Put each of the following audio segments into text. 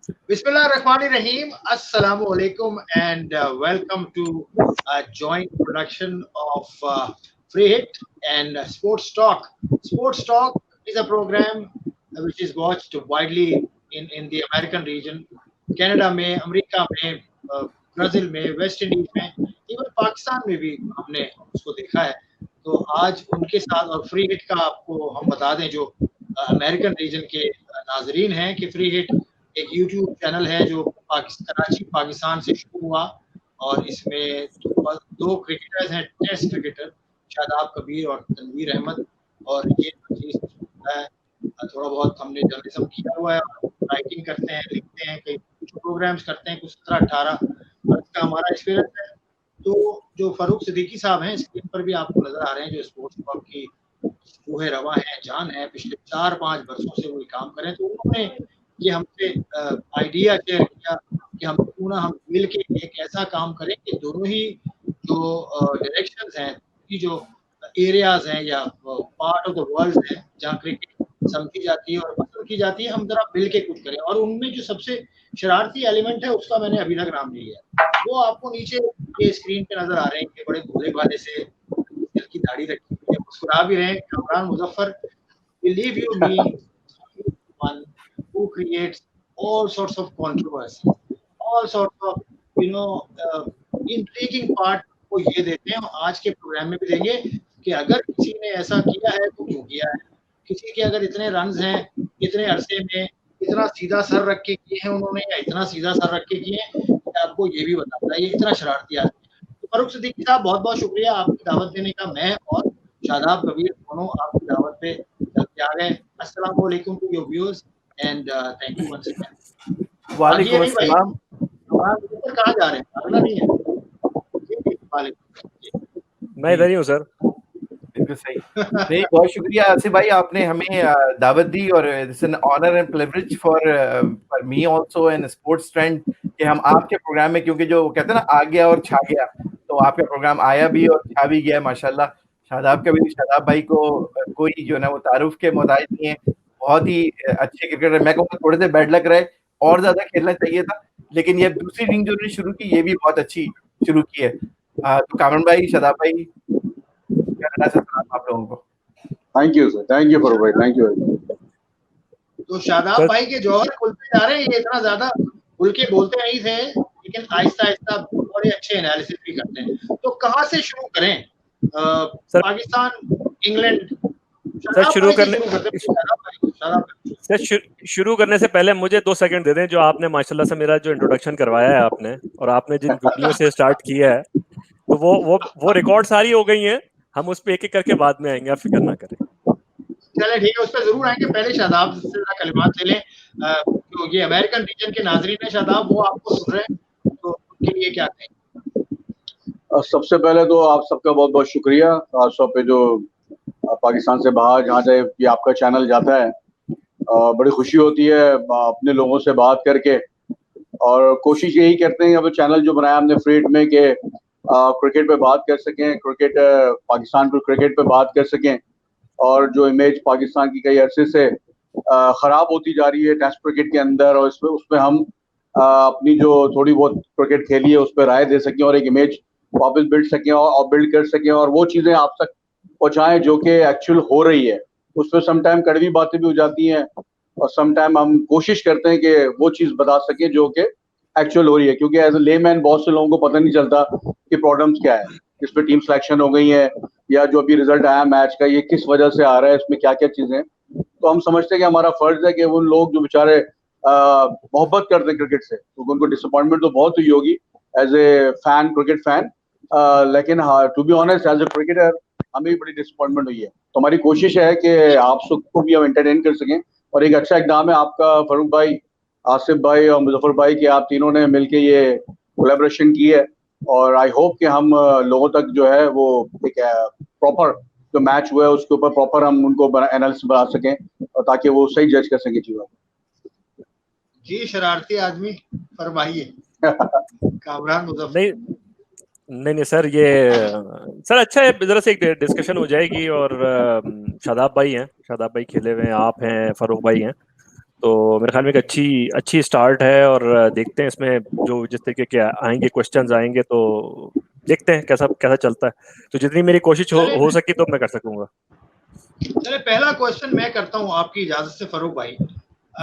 Bismillahirrahmanirrahim. Assalamu alaikum and welcome to a joint production of Free Hit and Sports Talk. Sports Talk is a program which is watched widely in the American region, Canada में, America में, Brazil में, West Indies में, even Pakistan में भी हमने उसको देखा है। तो आज उनके साथ और फ्री हिट का आपको हम बता दें जो अमेरिकन रीजन के नाजरीन हैं कि फ्री हिट एक यूट्यूब चैनल है जो कराची पाकिस्तान से शुरू हुआ और इसमें दो क्रिकेटर्स हैं, टेस्ट क्रिकेटर शादाब कबीर और तनवीर अहमद, और ये है थोड़ा बहुत हमने जर्नलिज्म किया हुआ है, राइटिंग करते हैं, लिखते हैं, कई कुछ प्रोग्राम्स करते हैं, कुछ 17-18 का हमारा एक्सपीरियंस है। तो जो फारूक सिद्दीकी साहब हैं स्क्रीन पर भी आपको नजर आ रहे हैं, जो स्पोर्ट्स क्लब की रूह रवा है, जान है, पिछले 4-5 वर्षों से वो काम कर रहे हैं। तो उन्होंने ये हमसे आइडिया शेयर किया कि हम क्यों ना हम मिल के एक ऐसा काम करें कि दोनों ही जो डायरेक्शंस हैं, की जो एरियाज हैं या पार्ट ऑफ द वर्ल्ड है जहाँ क्रिकेट समझी जाती है और पसंद की जाती है, हम जरा मिल के कुछ करें। और उनमें जो सबसे शरारती एलिमेंट है उसका मैंने अभी तक नाम नहीं लिया, वो आपको नीचे ये स्क्रीन पे नजर आ रहे हैं कि बड़े भोले भाले से दिल की दाढ़ी रखी हुई है, मुस्कुरा भी रहे हैं, Kamran Muzaffar. Believe you me, one who creates all sorts of controversy, all sorts of intriguing part को ये देते हैं, और आज के प्रोग्राम में भी देंगे कि अगर किसी ने ऐसा किया है तो क्यों किया है, किसी के अगर इतने रन्स हैं इतने अरसे में, इतना सीधा सर रख के किए हैं उन्होंने या इतना सीधा सर रख के किए हैं, आपको ये भी बताता है, ये इतना शरारती आदमी है। तो फारूक सिद्दीकी साहब बहुत बहुत शुक्रिया आपकी दावत देने का। मैं और शादाब कबीर दोनों आपकी दावत पे चलते आ गए। अस्सलाम वालेकुम to your viewers and thank you once again. वालेकुम अस्सलाम। कहाँ जा रहे हैं? अगला नहीं है। मैं इधर ही हूँ सर। बिल्कुल सही। नहीं, बहुत शुक्रिया आसिफ भाई, आपने हमें दावत दी और it's an honour and privilege for me also and sports trend कि हम आपके प्रोग्राम में, क्योंकि जो कहते हैं ना आ गया और छा गया, तो आपका प्रोग्राम आया भी और छा भी गया माशाल्लाह। शादाब का भी, शादाब भाई को कोई जो ना वो तारुफ के मोहताज नहीं है, बहुत ही अच्छे क्रिकेटर। मैं कहूँगा थोड़े से बैड लक रहे, और ज्यादा खेलना चाहिए था, लेकिन ये दूसरी इनिंग जो उन्होंने शुरू की ये भी बहुत अच्छी शुरू की है। तो कामरान भाई, शादाब भाई, कनाडा से आप लोगों को thank you sir, thank you Farooq भाई, थैंक यू। तो शादाब भाई के जौहर खुलते जा रहे हैं, ये इतना ज्यादा खुल के बोलते नहीं थे, लेकिन आहिस्ता आहिस्ता बड़े अच्छे एनालिसिस भी करते हैं। तो कहाँ से शुरू करें? पाकिस्तान, इंग्लैंड? सर शुरू करने से पहले मुझे 2 सेकंड दे दें। जो आपने माशाल्लाह से मेरा जो इंट्रोडक्शन करवाया है आपने, और आपने जिन गुगलियों से स्टार्ट किया है, तो वो रिकॉर्ड सारी हो गई हैं। हम उस पे एक एक करके बाद में आएंगे, आप फिक्र ना करें। चले ठीक है, उस पर जरूर आएंगे। पहले शादाब से कलिमात ले लें। तो ये अमेरिकन रीजन के नाजरीन है शादाब, वो आपको सुन रहे हैं, तो उनके लिए क्या कहें? सबसे पहले तो आप सबका बहुत बहुत शुक्रिया। खासतौर पे जो पाकिस्तान से बाहर जहाँ से ये आपका चैनल जाता है, बड़ी खुशी होती है अपने लोगों से बात करके, और कोशिश यही करते हैं अब चैनल जो बनाया हमने फ्री हिट में कि क्रिकेट पे बात कर सकें, क्रिकेट पाकिस्तान को क्रिकेट पे बात कर सकें, और जो इमेज पाकिस्तान की कई अरसे से ख़राब होती जा रही है टेस्ट क्रिकेट के अंदर, और उसमें हम अपनी जो थोड़ी बहुत क्रिकेट खेली है उस पर राय दे सकें और एक इमेज वापस बिल्ड सकें और बिल्ड कर सकें, और वो चीज़ें आप तक पहुँचाएँ जो कि एक्चुअल हो रही है। उस पर समटाइम कड़वी बातें भी हो जाती हैं, और समटाइम हम कोशिश करते हैं कि वो चीज़ बता सकें जो कि एक्चुअल हो रही है, क्योंकि एज ए लेमैन बहुत से लोगों को पता नहीं चलता कि प्रॉब्लम्स क्या है, इस पर टीम सिलेक्शन हो गई है या जो अभी रिजल्ट आया मैच का ये किस वजह से आ रहा है, इसमें क्या क्या चीज़ें। तो हम समझते हैं कि हमारा फर्ज है कि वो लोग जो बेचारे मोहब्बत करते हैं क्रिकेट से, तो उनको डिसअपॉइंटमेंट तो बहुत हुई होगी as a fan, cricket fan, लेकिन हाँ, to be honest as a cricketer हमें भी बड़ी डिसअपॉइंटमेंट हुई है। तो हमारी कोशिश है कि आप सबको भी हम एंटरटेन कर सकें, और एक अच्छा इकदाम है आपका फरूक भाई, आसिफ भाई और मुजफ्फर भाई की, आप तीनों ने मिलके ये कोलैबोरेशन की है, और आई होप कि हम लोगों तक जो है वो एक प्रॉपर जो मैच हुआ है उसके ऊपर प्रॉपर हम उनको एनालिसिस बना सकें, और ताकि वो सही जज कर सकें चीज़ों। जी शरारती आदमी, फरमाइए। कामरान मुजफ्फर। नहीं सर, ये सर अच्छा है, जरा से एक डिस्कशन हो जाएगी। और शादाब भाई हैं, शादाब भाई खेले हुए हैं, आप हैं, फारूक भाई हैं, तो मेरे ख्याल में एक अच्छी अच्छी स्टार्ट है और देखते हैं इसमें जो जिस तरीके के आएंगे क्वेश्चंस आएंगे तो देखते हैं कैसा कैसा चलता है। तो जितनी मेरी कोशिश हो सकी तो मैं कर सकूंगा। चले पहला क्वेश्चन मैं करता हूँ आपकी इजाजत से फरूक भाई।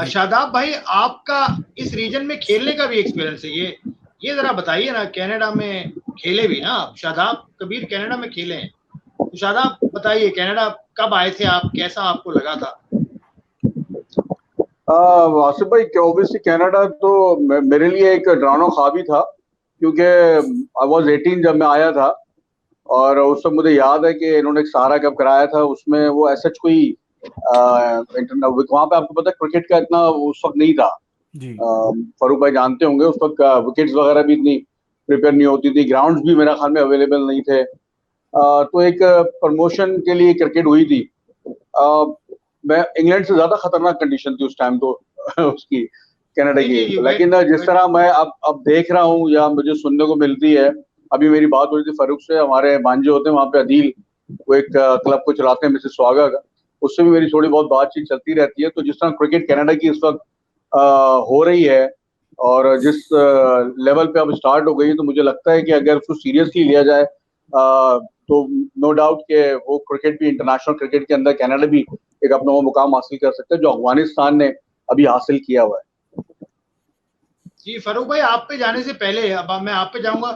शादाब भाई, आपका इस रीजन में खेलने का भी एक्सपीरियंस है, ये जरा बताइए ना। कनाडा में खेले भी ना आप? शादाब कबीर कनाडा में खेले हैं, तो शादाब बताइए कनाडा कब आए थे आप, कैसा आपको लगा था? आसिफ भाई, ऑब्वियसली कनाडा तो मेरे लिए एक डरावना ख्वाब ही था, क्योंकि आई वाज 18 जब मैं आया था, और उस वक्त मुझे याद है कि इन्होंने एक सहारा कप कराया था। उसमें वो ऐसा कोई वहाँ पे आपको पता है क्रिकेट का इतना उस वक्त नहीं था। फरूक भाई जानते होंगे, उस वक्त विकेट्स वगैरह भी इतनी प्रिपेयर नहीं होती थी, ग्राउंड्स भी मेरा ख्याल में अवेलेबल नहीं थे। तो एक प्रमोशन के लिए क्रिकेट हुई थी। मैं इंग्लैंड से ज्यादा खतरनाक कंडीशन थी उस टाइम तो उसकी, कनाडा की। लेकिन जिस तरह मैं अब देख रहा हूँ या मुझे सुनने को मिलती है, अभी मेरी बात हो रही थी फारूक से, हमारे भांजे होते हैं वहाँ पे अदील, वो एक क्लब को चलाते हैं मिसेस स्वागा का, उससे भी मेरी थोड़ी बहुत बातचीत चलती रहती है। तो जिस तरह क्रिकेट कनाडा की इस वक्त हो रही है और जिस लेवल पे अब स्टार्ट हो गई है, तो मुझे लगता है कि अगर उसको सीरियसली लिया जाए तो नो डाउट के वो क्रिकेट भी, इंटरनेशनल क्रिकेट के अंदर कनाडा भी एक अपना वो मुकाम हासिल कर सकता है जो अफगानिस्तान ने अभी हासिल किया हुआ है। जी फरूक भाई, आप पे जाने से पहले अब मैं आप पे जाऊंगा।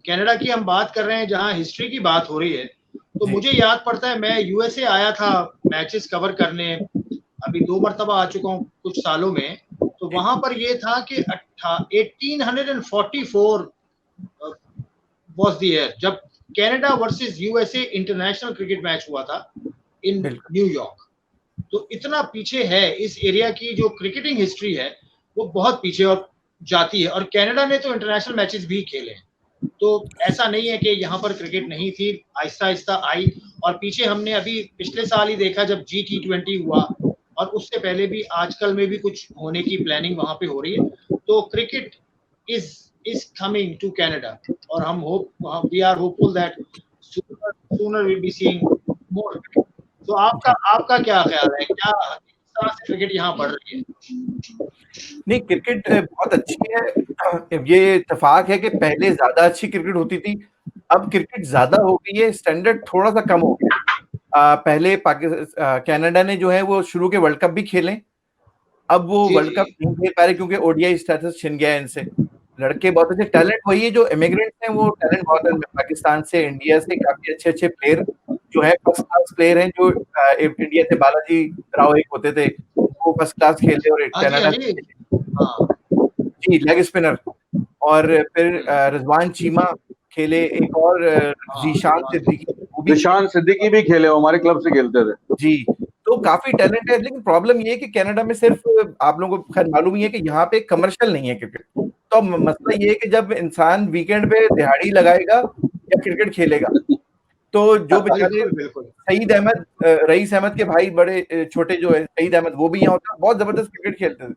कनाडा की हम बात कर रहे हैं, जहां हिस्ट्री की बात हो रही है, तो मुझे याद पड़ता है मैं यूएसए आया था मैचेस कवर करने, अभी 2 मरतबा आ चुका हूँ कुछ सालों में। तो वहां पर ये था कि 1844 वाज द ईयर जब Canada versus USA international cricket match हुआ था इन न्यूयॉर्क। तो इतना पीछे है इस एरिया की जो क्रिकेटिंग हिस्ट्री है, वो बहुत पीछे और जाती है। और कनाडा ने तो इंटरनेशनल मैचेस भी खेले हैं, तो ऐसा नहीं है कि यहाँ पर क्रिकेट नहीं थी, आहिस्ता आहिस्ता आई। और पीछे हमने अभी पिछले साल ही देखा जब G20 हुआ, और उससे पहले भी आजकल में भी कुछ होने की प्लानिंग वहां पे हो रही है। तो cricket is coming to Canada, और हम we are hopeful that sooner we'll be seeing more. तो आपका क्या ख्याल है, क्या किस तरह से क्रिकेट यहाँ बढ़ रही है? नहीं, क्रिकेट बहुत अच्छी है। ये इत्तेफाक है कि पहले ज्यादा अच्छी क्रिकेट होती थी, अब क्रिकेट ज्यादा हो गई है, स्टैंडर्ड थोड़ा सा कम हो गया। पहले कनाडा ने जो है वो शुरू के वर्ल्ड कप भी खेले, अब वो वर्ल्ड कप नहीं खेल पा रहे क्योंकि ओडीआई स्टेटस छिन गया इनसे। लड़के बहुत अच्छे, टैलेंट वही है जो इमिग्रेंट्स हैं, वो टैलेंट बहुत है। पाकिस्तान से, इंडिया से काफी अच्छे अच्छे प्लेयर जो है, फर्स्ट क्लास प्लेयर हैं। जो इंडिया से बालाजी राव एक होते थे, वो फर्स्ट क्लास खेलते, और कनाडा जी लेग स्पिनर। और फिर रिजवान चीमा खेले, एक और जिशान सिद्दीकी भी खेले, हमारे क्लब से खेलते थे जी। तो काफी टैलेंट है, लेकिन प्रॉब्लम ये है कि कनाडा में सिर्फ, आप लोगों को खैर मालूम ही है कि यहाँ पे कमर्शियल नहीं है क्रिकेट। तो मसला ये है कि जब इंसान वीकेंड पे दिहाड़ी लगाएगा या क्रिकेट खेलेगा, तो जो बेचारे सईद अहमद, रईस अहमद के भाई बड़े छोटे जो है सईद अहमद, वो भी यहाँ होता है, बहुत जबरदस्त क्रिकेट खेलते थे।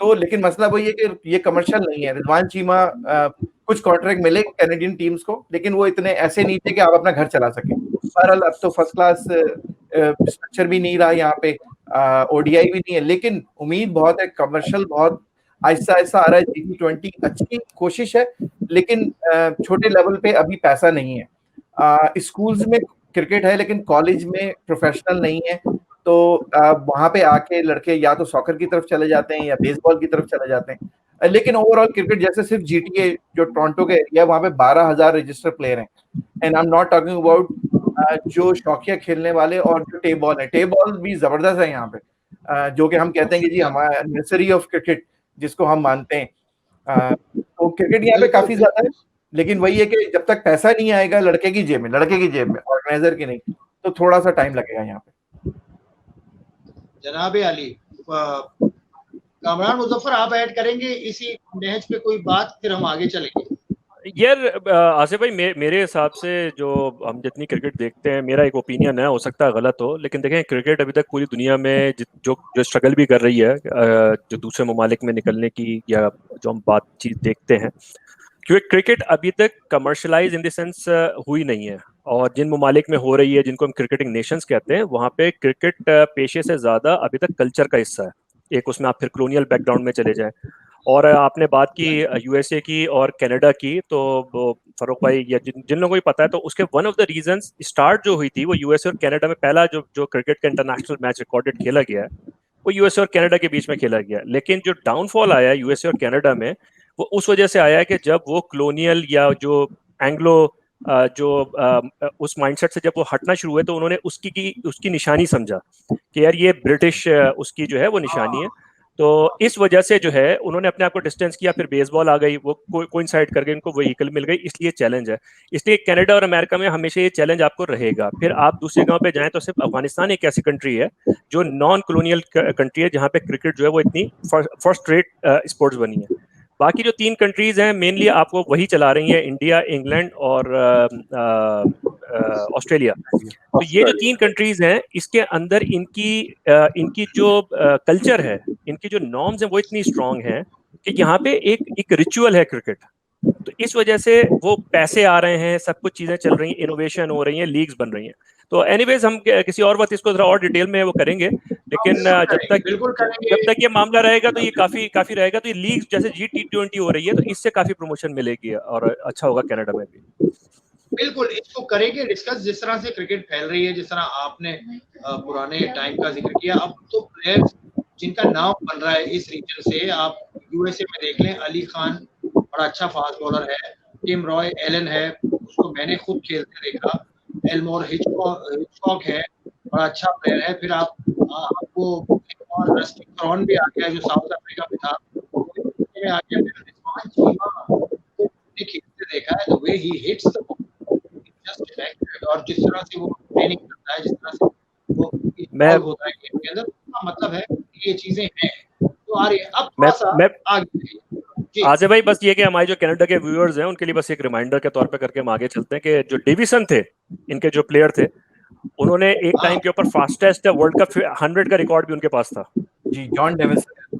तो लेकिन मसला वही है कि ये कमर्शियल नहीं है। रिजवान चीमा कुछ कॉन्ट्रैक्ट मिले कैनेडियन टीम्स को, लेकिन वो इतने ऐसे नहीं थे कि आप अपना घर चला सके। बहरहाल अब तो फर्स्ट क्लास स्ट्रक्चर भी नहीं रहा यहाँ पे, ओडीआई भी नहीं है, लेकिन उम्मीद बहुत है, कमर्शियल बहुत आहिस्ता आहिस्ता आ रहा है। G20 अच्छी कोशिश है, लेकिन छोटे लेवल पे अभी पैसा नहीं है। स्कूल्स में क्रिकेट है, लेकिन कॉलेज में प्रोफेशनल नहीं है। तो वहां पे आके लड़के या तो सॉकर की तरफ चले जाते हैं या बेसबॉल की तरफ चले जाते हैं। लेकिन ओवरऑल क्रिकेट, जैसे सिर्फ जीटीए जो टोरंटो के एरिया है, वहां पे 12,000 रजिस्टर्ड प्लेयर हैं। And I am not talking about जो शौकिया खेलने वाले, और जो टे बॉल है, टे बॉल भी जबरदस्त है यहाँ पे, जो कि हम कहते हैं कि जी हमारा नर्सरी ऑफ क्रिकेट जिसको हम मानते हैं। तो क्रिकेट यहाँ पे काफी ज्यादा है, लेकिन वही है कि जब तक पैसा नहीं आएगा लड़के की जेब में, ऑर्गेनाइजर की नहीं, तो थोड़ा सा टाइम लगेगा यहाँ पे। जनाब अली, कामरान मुजफ्फर, आप ऐड करेंगे इसी नहज पे कोई बात, फिर हम आगे चलेंगे। यार आसिफ भाई, मेरे हिसाब से जो हम जितनी क्रिकेट देखते हैं, मेरा एक ओपिनियन है, हो सकता है गलत हो, लेकिन देखें क्रिकेट अभी तक पूरी दुनिया में जो स्ट्रगल भी कर रही है, जो दूसरे ममालिक में निकलने की, या जो हम बातचीत देखते हैं, क्योंकि क्रिकेट अभी तक कमर्शलाइज इन द सेंस हुई नहीं है। और जिन ममालिक में हो रही है, जिनको हम क्रिकेटिंग नेशंस कहते हैं, वहाँ पे क्रिकेट पेशे से ज़्यादा अभी तक कल्चर का हिस्सा है। एक उसमें आप फिर कॉलोनियल बैकग्राउंड में चले जाएं। और आपने बात की यूएसए की और कनाडा की, तो फरूक भाई या जिन लोगों को भी पता है, तो उसके one of the reasons start जो हुई थी वो यूएसए और कनाडा में पहला जो क्रिकेट का इंटरनेशनल मैच रिकॉर्डेड खेला गया है वो यूएसए और कनाडा के बीच में खेला गया। लेकिन जो डाउनफॉल आया है यूएसए और कनाडा में वो उस वजह से आया है कि जब वो कॉलोनियल या जो एंग्लो उस माइंडसेट से जब वो हटना शुरू हुए तो उन्होंने उसकी निशानी समझा कि यार ये ब्रिटिश उसकी जो है वो निशानी है। तो इस वजह से जो है उन्होंने अपने आप को डिस्टेंस किया, फिर बेसबॉल आ गई, वो कोइंसाइड कर गई, उनको व्हीकल मिल गई, इसलिए चैलेंज है। इसलिए कनाडा और अमेरिका में हमेशा ये चैलेंज आपको रहेगा। फिर आप दूसरी जगह पे जाएं तो सिर्फ अफगानिस्तान एक ऐसी कंट्री है जो नॉन कॉलोनियल कंट्री है जहाँ पे क्रिकेट जो है वो इतनी फर्स्ट रेट स्पोर्ट्स बनी है। बाकी जो 3 कंट्रीज हैं मेनली आपको वही चला रही हैं, इंडिया, इंग्लैंड और ऑस्ट्रेलिया। तो ये जो 3 कंट्रीज हैं इसके अंदर इनकी जो कल्चर है, इनकी जो नॉर्म्स हैं वो इतनी स्ट्रांग हैं कि यहाँ पे एक रिचुअल है क्रिकेट। तो इस वजह से वो पैसे आ रहे हैं, सब कुछ चीजें चल रही हैं, इनोवेशन हो रही हैं, लीग्स बन रही हैं। तो एनीवेज हम किसी और वक्त इसको थोड़ा और डिटेल में वो करेंगे, लेकिन जब तक ये मामला रहेगा तो ये काफी रहेगा। तो ये लीग जैसे G20 हो रही है तो इससे काफी प्रमोशन मिलेगी और अच्छा होगा कनाडा में भी। बिल्कुल, इसको करेंगे डिस्कस। जिस तरह से क्रिकेट फैल रही है, जिस तरह आपने पुराने टाइम का जिक्र किया, अब तो प्लेयर्स जिनका नाम बन रहा है इस रीजन से, आप यूएसए में देख लें, अली खान बड़ा अच्छा फास्ट बॉलर है, टिम रॉय एलन है, उसको मैंने खुद खेलते देखा, एल्मोर हिचकॉक है, बड़ा अच्छा प्लेयर है। फिर आपको और रस्टी क्रॉन भी आ गया जो साउथ अफ्रीका में था, में आ गया। फिर रिजवान चीमा को खेलते देखा है, the way he hits the और जिस तरह से वो ट्रेनिंग करता है, जिस तरह से वो इन्वॉल्व होता है गेम के अंदर, उसका मतलब है कि ये चीजें हैं। तो आ रही है अब थोड़ा सा आगे। आज़े भाई, बस ये कि हमारे जो कनाडा के व्यूअर्स हैं उनके लिए बस एक रिमाइंडर के तौर पे करके हम आगे चलते हैं कि जो डेविसन थे, इनके जो प्लेयर थे, उन्होंने एक टाइम के ऊपर फास्टेस्ट वर्ल्ड कप 100 का रिकॉर्ड भी उनके पास था। जी, जॉन डेविसन।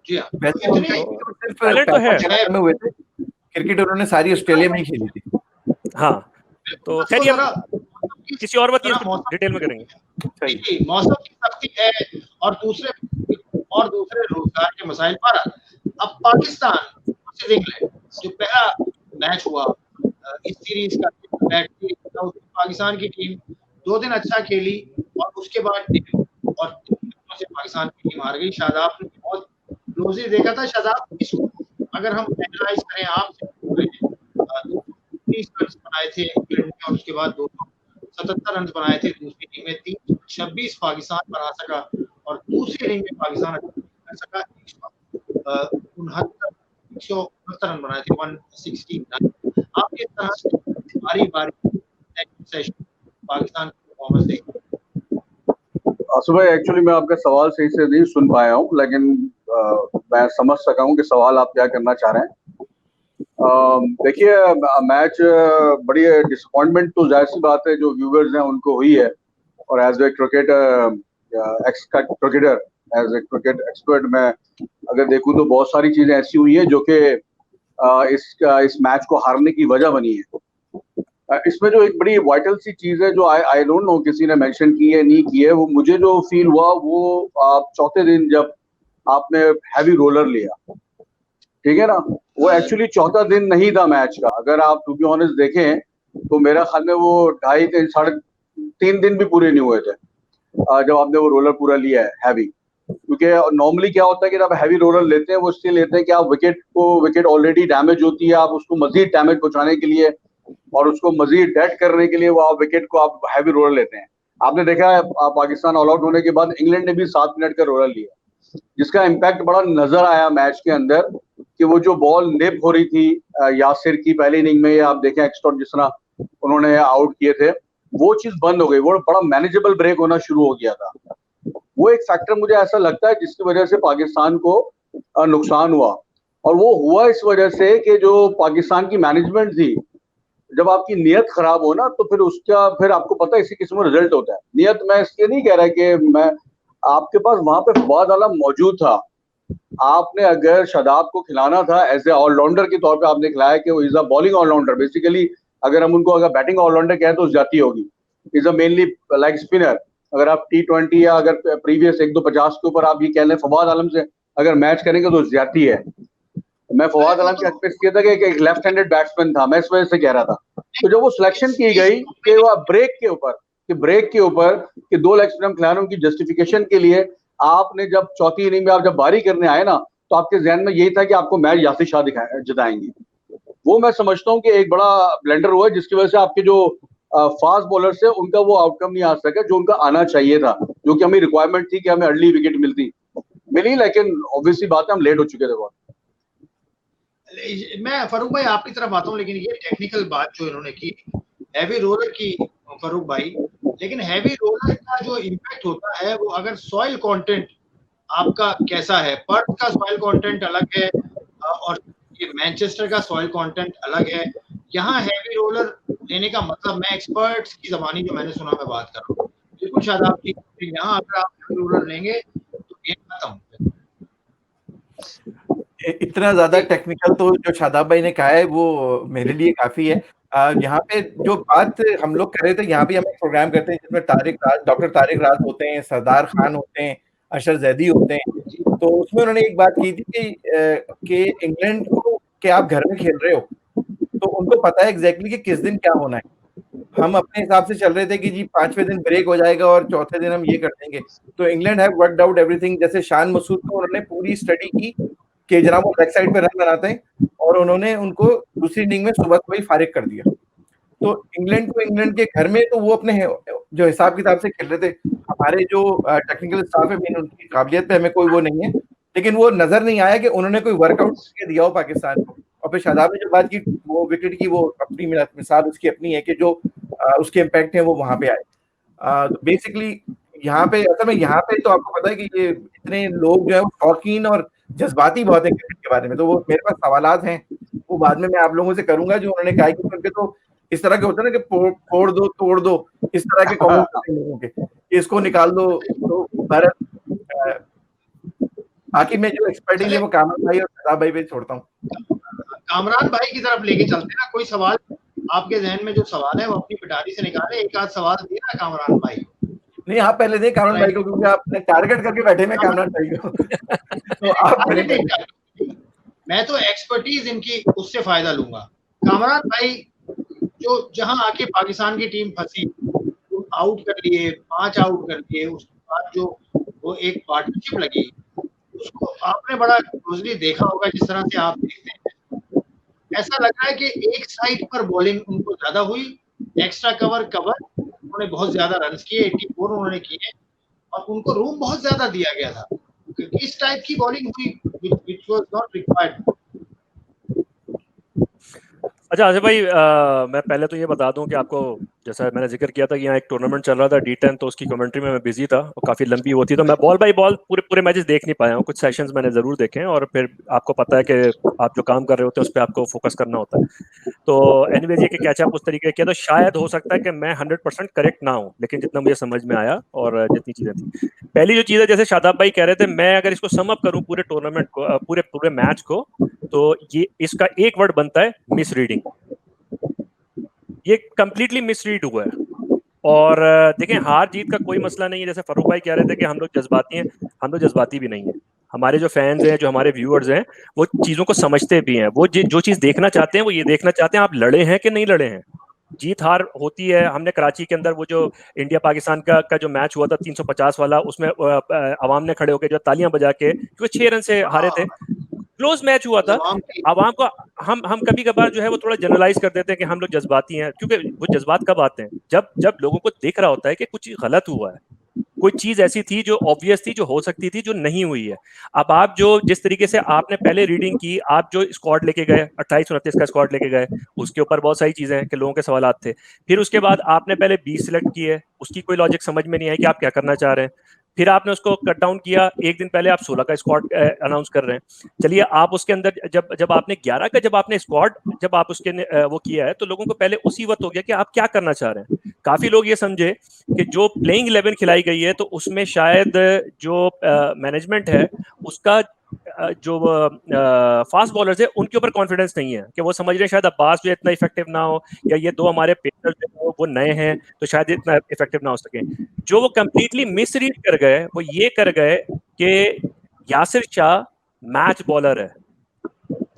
जी हाँ, टैलेंट तो है। में हुए थे क्रिकेट, उन्होंने सारी ऑस्ट्रेलिया में ही खेली थी। हाँ, तो खैर ये किसी और बात डिटेल में करेंगे। मौसम की सख्ती है और दूसरे रोजगार के मसाइल पर। अब पाकिस्तान वर्सेस इंग्लैंड जो पहला मैच हुआ इस सीरीज का, पाकिस्तान की टीम 2 दिन अच्छा खेली और उसके बाद से पाकिस्तान की टीम हार गई। शादाब ने बहुत क्लोजली देखा था। शादाब, इसको अगर हम एनालाइज करें, आप 30 रन बनाए थे इंग्लैंड ने और उसके बाद 277 रन बनाए थे दूसरी टीम में, 326 पाकिस्तान बना सका और दूसरी इनिंग में पाकिस्तान कर सका 169 रन बनाए थे, 169। आप इस तरह से बारी पाकिस्तान की परफॉर्मेंस देखते हैं। सुबह एक्चुअली मैं आपका सवाल सही से नहीं सुन पाया हूँ, लेकिन मैं समझ सका हूँ कि सवाल आप क्या करना चाह रहे हैं। देखिए, मैच बड़ी डिसअपॉइंटमेंट तो जाहिर सी बात है जो व्यूअर्स हैं उनको हुई है, और एज ए क्रिकेट एक्सपर्ट मैं अगर देखूं तो बहुत सारी चीजें ऐसी हुई है जो कि इस मैच को हारने की वजह बनी है। इसमें जो एक बड़ी वाइटल सी चीज है जो आई डोंट नो किसी ने मेंशन की है नहीं की है, वो मुझे जो फील हुआ वो चौथे दिन जब आपने हैवी रोलर लिया, ठीक है ना, वो एक्चुअली चौथा दिन नहीं था मैच का। अगर आप टू बी ऑनेस्ट देखें तो मेरा ख्याल में वो 2.5 साढ़े 3 दिन भी पूरे नहीं हुए थे जब आपने वो रोलर पूरा लिया है हैवी। क्योंकि नॉर्मली क्या होता है कि जब हैवी रोलर लेते हैं वो इसलिए लेते हैं कि आप विकेट ऑलरेडी डैमेज होती है, आप उसको मजीद डैमेज पहुंचाने के लिए और उसको मजीद डेड करने के लिए वो आप विकेट को आप हैवी रोलर लेते हैं। आपने देखा है पाकिस्तान ऑल आउट होने के बाद इंग्लैंड ने भी 7 मिनट का रोलर लिया, जिसका इम्पैक्ट बड़ा नजर आया मैच के अंदर कि वो जो बॉल निप हो रही थी यासिर की पहली इनिंग में, आप देखें एक्सटॉट जिस तरह उन्होंने आउट किए थे, वो चीज बंद हो गई, वो बड़ा मैनेजेबल ब्रेक होना शुरू हो गया था। वो एक फैक्टर मुझे ऐसा लगता है जिसकी वजह से पाकिस्तान को नुकसान हुआ, और वो हुआ इस वजह से कि जो पाकिस्तान की मैनेजमेंट थी, जब आपकी नीयत खराब हो ना तो फिर आपको पता है इसी किस्म का रिजल्ट होता है। नीयत मैं इसलिए नहीं कह रहा कि मैं आपके पास वहां पे फवाद आलम मौजूद था, आपने अगर शादाब को खिलाना था एज ए ऑलराउंडर के तौर पे आपने खिलाया कि वो is a bowling allrounder, basically अगर हम उनको अगर बैटिंग ऑलराउंडर कहें तो ज्यादा होगी, is a mainly like spinner. अगर आप T20 या अगर प्रीवियस 1-2-50 के ऊपर आप ये कह लें फवाद आलम से अगर मैच करेंगे तो ज्यादती है। मैं फवाद आलम के एक्सपेक्ट किया था कि एक लेफ्ट हैंडेड बैट्समैन था, मैं इस वजह से कह रहा था। तो जब वो सिलेक्शन की गई कि वो ब्रेक के ऊपर कि 2 लेग स्पिनर खिलाड़ियों की जस्टिफिकेशन के लिए आपने जब चौथी इनिंग में आप जब बारी करने आए ना, तो आपके जहन में यही था कि आपको मैच यासिर शाह जिताएंगे। वो मैं समझता हूँ कि एक बड़ा ब्लेंडर हुआ है, जिसकी वजह से आपके जो फास्ट बॉलर से उनका वो आउटकम नहीं आ सका जो उनका आना चाहिए था, जो कि हमें रिक्वायरमेंट थी कि हमें अर्ली विकेट मिली, लेकिन ऑब्वियसली बात है हम लेट हो चुके थे बहुत। मैं फारूक भाई आपकी तरफ आता हूँ, लेकिन ये टेक्निकल बात जो इन्होंने की हैवी रोलर की फारूक भाई, लेकिन हैवी रोलर का जो इम्पैक्ट होता है वो अगर सॉइल कंटेंट आपका कैसा है, पर्थ का सॉइल कंटेंट अलग है और ये मैनचेस्टर का सॉइल कंटेंट अलग है। यहाँ हैवी रोलर लेने का मतलब, मैं एक्सपर्ट्स की ज़बानी जो मैंने सुना मैं बात कर रहा हूँ, बिल्कुल शादाब जी, यहाँ अगर आप हैवी रोलर लेंगे तो गेम खत्म। इतना ज्यादा टेक्निकल तो जो शादाब भाई ने कहा है वो मेरे लिए काफी है। यहाँ पे जो बात हम लोग कर रहे थे, यहाँ भी हम एक प्रोग्राम करते हैं जिसमें डॉक्टर तारिक राज होते हैं, सरदार खान होते हैं, अशर जैदी होते हैं। तो उसमें उन्होंने एक बात की थी कि इंग्लैंड को कि आप घर में खेल रहे हो तो उनको पता है एग्जैक्टली कि किस दिन क्या होना है। हम अपने हिसाब से चल रहे थे कि जी 5वें दिन ब्रेक हो जाएगा और चौथे दिन हम ये कर देंगे। तो England have worked out everything. जैसे शान मसूद को उन्होंने पूरी स्टडी की कि जनाब वो बैक साइड पे रन बनाते हैं और उन्होंने उनको दूसरी इनिंग में सुबह सुबह ही फारिग कर दिया। तो इंग्लैंड के घर में तो वो अपने जो हिसाब किताब से खेल रहे थे। हमारे जो टेक्निकल स्टाफ है, मीन उनकी काबिलियत पे हमें कोई वो नहीं है, लेकिन वो नजर नहीं आया कि उन्होंने कोई वर्कआउट करके दिया हो पाकिस्तान को। और फिर शादाब ने जो बात की वो विकेट की, वो अपनी मिसाल उसकी अपनी है कि जो उसके इम्पैक्ट है वो वहां पे आए। बेसिकली यहाँ पे असल में यहाँ पे तो आपको पता है कि ये इतने लोग जो है वो शौकीन और जज्बाती बहुत है क्रिकेट के बारे में। तो वो मेरे पास सवालात हैं, वो बाद में मैं आप लोगों से करूंगा। जो उन्होंने कहा कि उनके तो इस तरह के होते हैं ना कि फोड़ दो तोड़ दो, इस तरह के कमेंट होते हैं लोगों के, इसको निकाल दो। तो भारत बाकी में जो एक्सपर्टीज है वो कामरान भाई और शादाब भाई पे छोड़ता हूँ। कामरान भाई की तरफ लेके चलते ना, कोई सवाल आपके जहन में जो सवाल है वो अपनी पिटारी से निकाले। एक आध सवाल दिया कामरान भाई। नहीं, आप पहले दें कामरान भाई को, क्योंकि आपने टारगेट करके बैठे में कामरान भाई को। तो आप मैं तो एक्सपर्टीज इनकी उससे फायदा लूंगा। कामरान भाई जो जहां आके पाकिस्तान की टीम फंसी, आउट कर लिए, 5 आउट कर लिए, उसके बाद जो वो एक पार्टनरशिप लगी, उसको आपने बड़ा क्लोजली देखा होगा। जिस तरह से आप देखते हैं, ऐसा लग रहा है कि एक साइड पर बॉलिंग उनको ज्यादा हुई, एक्स्ट्रा कवर उन्होंने बहुत ज्यादा रन्स किए, 84 उन्होंने किए, और उनको रूम बहुत ज्यादा दिया गया था। इस टाइप की बॉलिंग हुई which was not required। अच्छा आसिफ भाई, मैं पहले तो ये बता दूं कि आपको, जैसा मैंने जिक्र किया था कि यहाँ एक टूर्नामेंट चल रहा था D10, तो उसकी कमेंट्री में मैं बिजी था और काफ़ी लंबी होती, तो मैं बॉल बाय बॉल पूरे मैचेस देख नहीं पाया हूँ। कुछ सेशंस मैंने ज़रूर देखे हैं, और फिर आपको पता है कि आप जो काम कर रहे होते हैं उस पर आपको फोकस करना होता है। तो एनीवेज ये कि कैचअप उस तरीके किया, तो शायद हो सकता है कि मैं 100% करेक्ट ना हूँ, लेकिन जितना मुझे समझ में आया और जितनी चीज़ें थी, पहली जो चीज़ है, जैसे शादाब भाई कह रहे थे, मैं अगर इसको सम अप करूँ पूरे टूर्नामेंट को, पूरे मैच को, तो ये इसका एक वर्ड बनता है मिस रीडिंग। ये कंप्लीटली मिसरीड हुआ है। और देखें, हार जीत का कोई मसला नहीं है। जैसे फरूक भाई कह रहे थे कि हम लोग जज्बाती हैं, हम लोग जज्बाती भी नहीं है। हमारे जो फैंस हैं, जो हमारे व्यूअर्स हैं, वो चीज़ों को समझते भी हैं। वो जो चीज़ देखना चाहते हैं वो ये देखना चाहते हैं आप लड़े हैं कि नहीं लड़े हैं। जीत हार होती है। हमने कराची के अंदर वो जो इंडिया पाकिस्तान का जो मैच हुआ था 350 वाला, उसमें अवाम ने खड़े होकर जो तालियां बजा के, क्योंकि 6 रन से हारे थे, क्लोज मैच हुआ था। आवाम को हम कभी कभार जो है वो थोड़ा जनरलाइज कर देते हैं कि हम लोग जज्बाती हैं, क्योंकि वो जज्बात कब आते हैं, जब लोगों को दिख रहा होता है कि कुछ गलत हुआ है, कोई चीज ऐसी थी जो ऑब्वियस थी, जो हो सकती थी, जो नहीं हुई है। अब आप जो जिस तरीके से आपने पहले रीडिंग की, आप जो स्क्वाड लेके गए 28-29 का स्क्वाड लेके गए, उसके ऊपर बहुत सारी चीजें हैं कि लोगों के सवाल थे। फिर उसके बाद आपने पहले 20 सिलेक्ट किए, उसकी कोई लॉजिक समझ में नहीं आई कि आप क्या करना चाह रहे हैं। फिर आपने उसको कट डाउन किया, एक दिन पहले आप 16 का स्क्वाड अनाउंस कर रहे हैं। चलिए, आप उसके अंदर जब आपने 11 का जब आपने स्क्वाड जब आप उसके वो किया है, तो लोगों को पहले उसी वक्त हो गया कि आप क्या करना चाह रहे हैं। काफी लोग ये समझे कि जो प्लेइंग 11 खिलाई गई है, तो उसमें शायद जो मैनेजमेंट है उसका जो फास्ट बॉलर्स है उनके ऊपर कॉन्फिडेंस नहीं है, कि वो समझ रहे हैं शायद अब्बास जो इतना इफेक्टिव ना हो, या ये दो हमारे पेसर्स वो नए हैं तो शायद इतना इफेक्टिव ना हो सके। जो वो कंप्लीटली मिस रीड कर गए वो ये कर गए कि यासिर शाह मैच बॉलर है,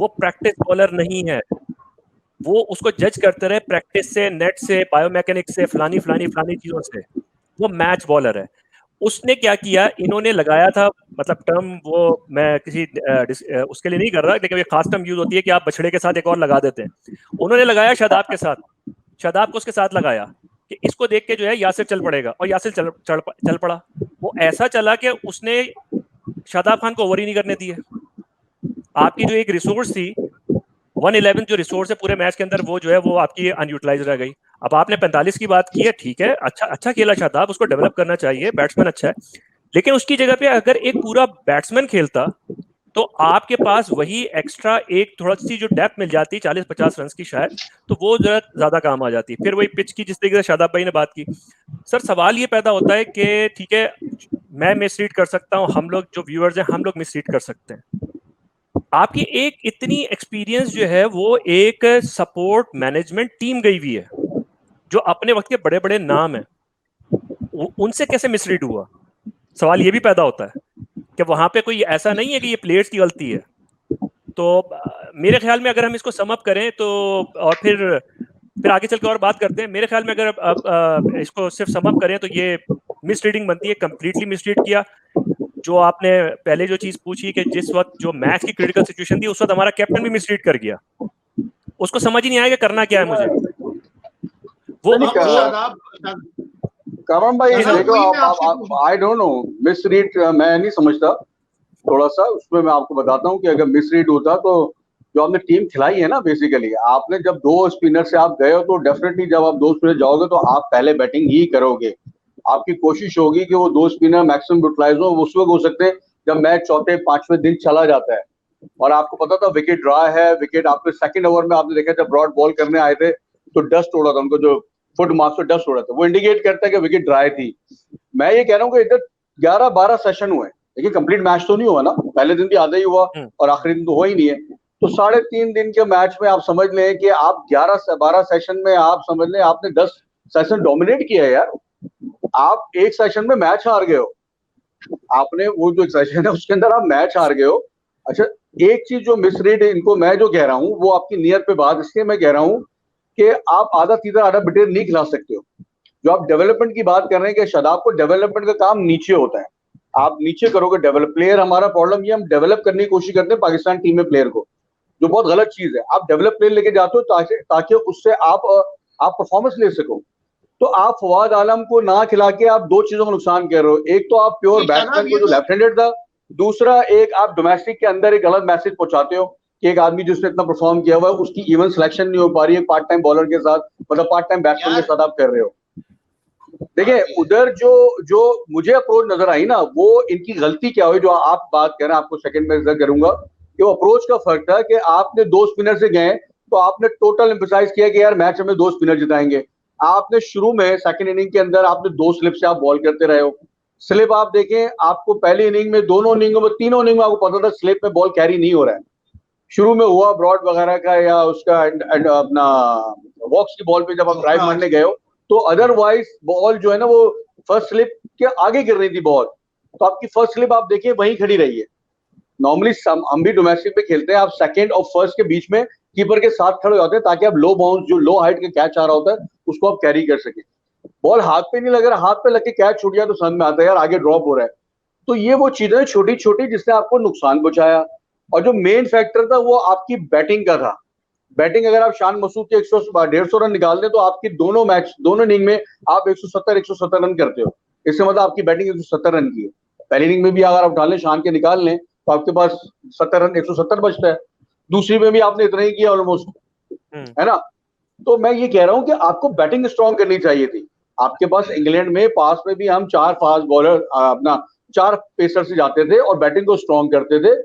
वो प्रैक्टिस बॉलर नहीं है। वो उसको जज करते रहे प्रैक्टिस से, नेट से, बायोमैकेनिक्स से, फलानी फलानी फलानी चीजों से। वो मैच बॉलर है। उसने क्या किया, इन्होंने लगाया था, मतलब टर्म वो मैं किसी उसके लिए नहीं कर रहा, लेकिन ये खास टर्म यूज होती है कि आप बछड़े के साथ एक और लगा देते हैं। उन्होंने लगाया शादाब के साथ, शादाब को उसके साथ लगाया कि इसको देख के जो है यासिर चल पड़ेगा, और यासिर चल पड़ा। वो ऐसा चला कि उसने शादाब खान को ओवर ही नहीं करने दिए। आपकी जो एक रिसोर्स थी 111 जो रिसोर्स है पूरे मैच के अंदर, वो जो है वो आपकी अनयूटिलाइज रह गई। अब आपने 45 की बात की है, ठीक है, अच्छा खेला शादाब, उसको डेवलप करना चाहिए, बैट्समैन अच्छा है, लेकिन उसकी जगह पे अगर एक पूरा बैट्समैन खेलता तो आपके पास वही एक्स्ट्रा एक थोड़ा सी जो डेप्थ मिल जाती 40-50 रन की शायद, तो वो जरा ज्यादा काम आ जाती। फिर वही पिच की जिस तरीके से शादाब भाई ने बात की, सर सवाल ये पैदा होता है कि ठीक है मैं मिसरीड कर सकता हूँ, हम लोग जो व्यूअर्स हैं हम लोग मिसरीड कर सकते हैं। आपकी एक इतनी एक्सपीरियंस जो है वो एक सपोर्ट मैनेजमेंट टीम गई हुई है जो अपने वक्त के बड़े बड़े नाम हैं, उनसे कैसे मिसरीड हुआ? सवाल ये भी पैदा होता है कि वहां पे कोई ऐसा नहीं है कि ये प्लेयर्स की गलती है। तो मेरे ख्याल में अगर हम इसको सम अप करें तो, और फिर आगे चल के और बात करते हैं, मेरे ख्याल में अगर इसको सिर्फ सम अप करें तो ये मिसरीडिंग बनती है, कंप्लीटली मिसरीड किया। जो आपने पहले जो चीज पूछी कि जिस वक्त जो मैच की क्रिटिकल सिचुएशन थी उस वक्त हमारा कैप्टन भी मिसरीड कर गया, उसको समझ ही नहीं आया कि करना क्या है मुझे। वो कामरान भाई देखो, आई डोंट नो मिसरीड, मैं नहीं समझता। थोड़ा सा उसमें मैं आपको बताता हूँ कि अगर मिसरीड होता तो जो आपने टीम खिलाई है ना, बेसिकली आपने जब 2 स्पिनर से आप गए हो तो डेफिनेटली जब आप 2 स्पिनर जाओगे तो आप पहले बैटिंग ही करोगे। आपकी कोशिश होगी कि वो 2 स्पिनर मैक्सिमम यूटिलाइज हो। उस वक्त हो सकते हैं जब मैच चौथे 5वें दिन चला जाता है और आपको पता था विकेट ड्रा है, विकेट आपने सेकंड ओवर में आपने देखा जब ब्रॉड बॉल करने आए थे तो डस्ट उड़ा था उनको, जो फुट मार्क्स पे डस्ट उड़ा था, वो इंडिकेट करता है कि विकेट ड्राई थी। मैं ये कह रहा हूँ कि इधर 11-12 सेशन हुए, देखिए कंप्लीट मैच तो नहीं हुआ ना, पहले दिन भी आधा ही हुआ और आखिरी दिन तो हुआ ही नहीं है। तो 3.5 दिन के मैच में आप समझ लें कि आप 11-12 सेशन में आप समझ लें आपने 10 सेशन डोमिनेट किया है यार। आप एक सेशन में मैच हार गए हो, आपने वो जो सेशन है उसके अंदर आप मैच हार गए हो। अच्छा, एक चीज जो मिसरीड इनको मैं जो कह रहा हूँ वो आपकी नियर पे बात, इसलिए मैं कह रहा हूँ कि आप आधा सीधा आधा बिटेर नहीं खिला सकते हो। जो आप डेवलपमेंट की बात कर रहे हैं कि शादाब को डेवलपमेंट का काम नीचे होता है, आप नीचे करोगे डेवलप प्लेयर। हमारा प्रॉब्लम ये हम डेवलप करने की कोशिश करते हैं पाकिस्तान टीम में प्लेयर को, जो बहुत गलत चीज है। आप डेवलप प्लेयर लेके जाते हो ताकि उससे आप परफॉर्मेंस ले सको। तो आप फवाद आलम को ना खिला के आप 2 चीजों का नुकसान कर रहे हो। एक तो आप प्योर बैट्समैन को जो लेफ्ट हैंडेड था, दूसरा एक आप डोमेस्टिक के अंदर एक गलत मैसेज पहुंचाते हो कि एक आदमी जिसने इतना परफॉर्म किया हुआ है उसकी इवन सिलेक्शन नहीं हो पा रही है पार्ट टाइम बॉलर के साथ, मतलब पार्ट टाइम बैट्समैन के साथ आप कर रहे हो। देखिए उधर जो मुझे अप्रोच नजर आई ना, वो इनकी गलती क्या हुई जो आप बात कर रहे हैं, आपको सेकंड में इज्जत करूंगा कि वो अप्रोच का फर्क था कि आपने 2 स्पिनर से गए तो आपने टोटल एम्फसाइज किया कि यार मैच हमें 2 स्पिनर जिताएंगे। आपने शुरू में सेकंड इनिंग के अंदर आपने 2 स्लिप से आप बॉल करते रहे हो। स्लिप आप देखें, आपको पहली इनिंग में, दोनों इनिंगों में, तीनों इनिंग में आपको पता था स्लिप में बॉल कैरी नहीं हो रहा है। शुरू में हुआ ब्रॉड वगैरह का या उसका अपना वॉक्स की बॉल पे जब आप ड्राइव मारने गए हो तो अदरवाइज बॉल जो है ना वो फर्स्ट स्लिप के आगे गिर रही थी बॉल, तो आपकी फर्स्ट स्लिप आप देखिए वहीं खड़ी रही है। नॉर्मली हम भी डोमेस्टिक पे खेलते हैं, आप सेकंड और फर्स्ट के बीच में कीपर के साथ खड़े होते हैं ताकि आप लो बाउंस, जो लो हाइट के कैच आ रहा होता है उसको आप कैरी कर सके। बॉल हाथ पे नहीं लग रहा, हाथ पे लग के कैच छूट गया तो समझ में आता है यार आगे ड्रॉप हो रहा है। तो ये वो चीजें छोटी छोटी जिसने आपको नुकसान पहुंचाया। और जो मेन फैक्टर था वो आपकी बैटिंग का था। बैटिंग अगर आप शान मसूद के 150 रन निकाल दें तो आपकी दोनों इनिंग में आप 170 रन करते हो। इससे मतलब आपकी बैटिंग 170 रन की है। पहली इनिंग में भी अगर आप डालें शान के निकाल लें तो आपके पास 70 रन 170 बचता है। दूसरी में भी आपने इतना ही किया ऑलमोस्ट, है ना। तो मैं ये कह रहा हूं कि आपको बैटिंग स्ट्रॉन्ग करनी चाहिए थी। आपके पास इंग्लैंड में पास में भी हम 4 फास्ट बॉलर, अपना 4 पेसर से जाते थे और बैटिंग को स्ट्रॉन्ग करते थे।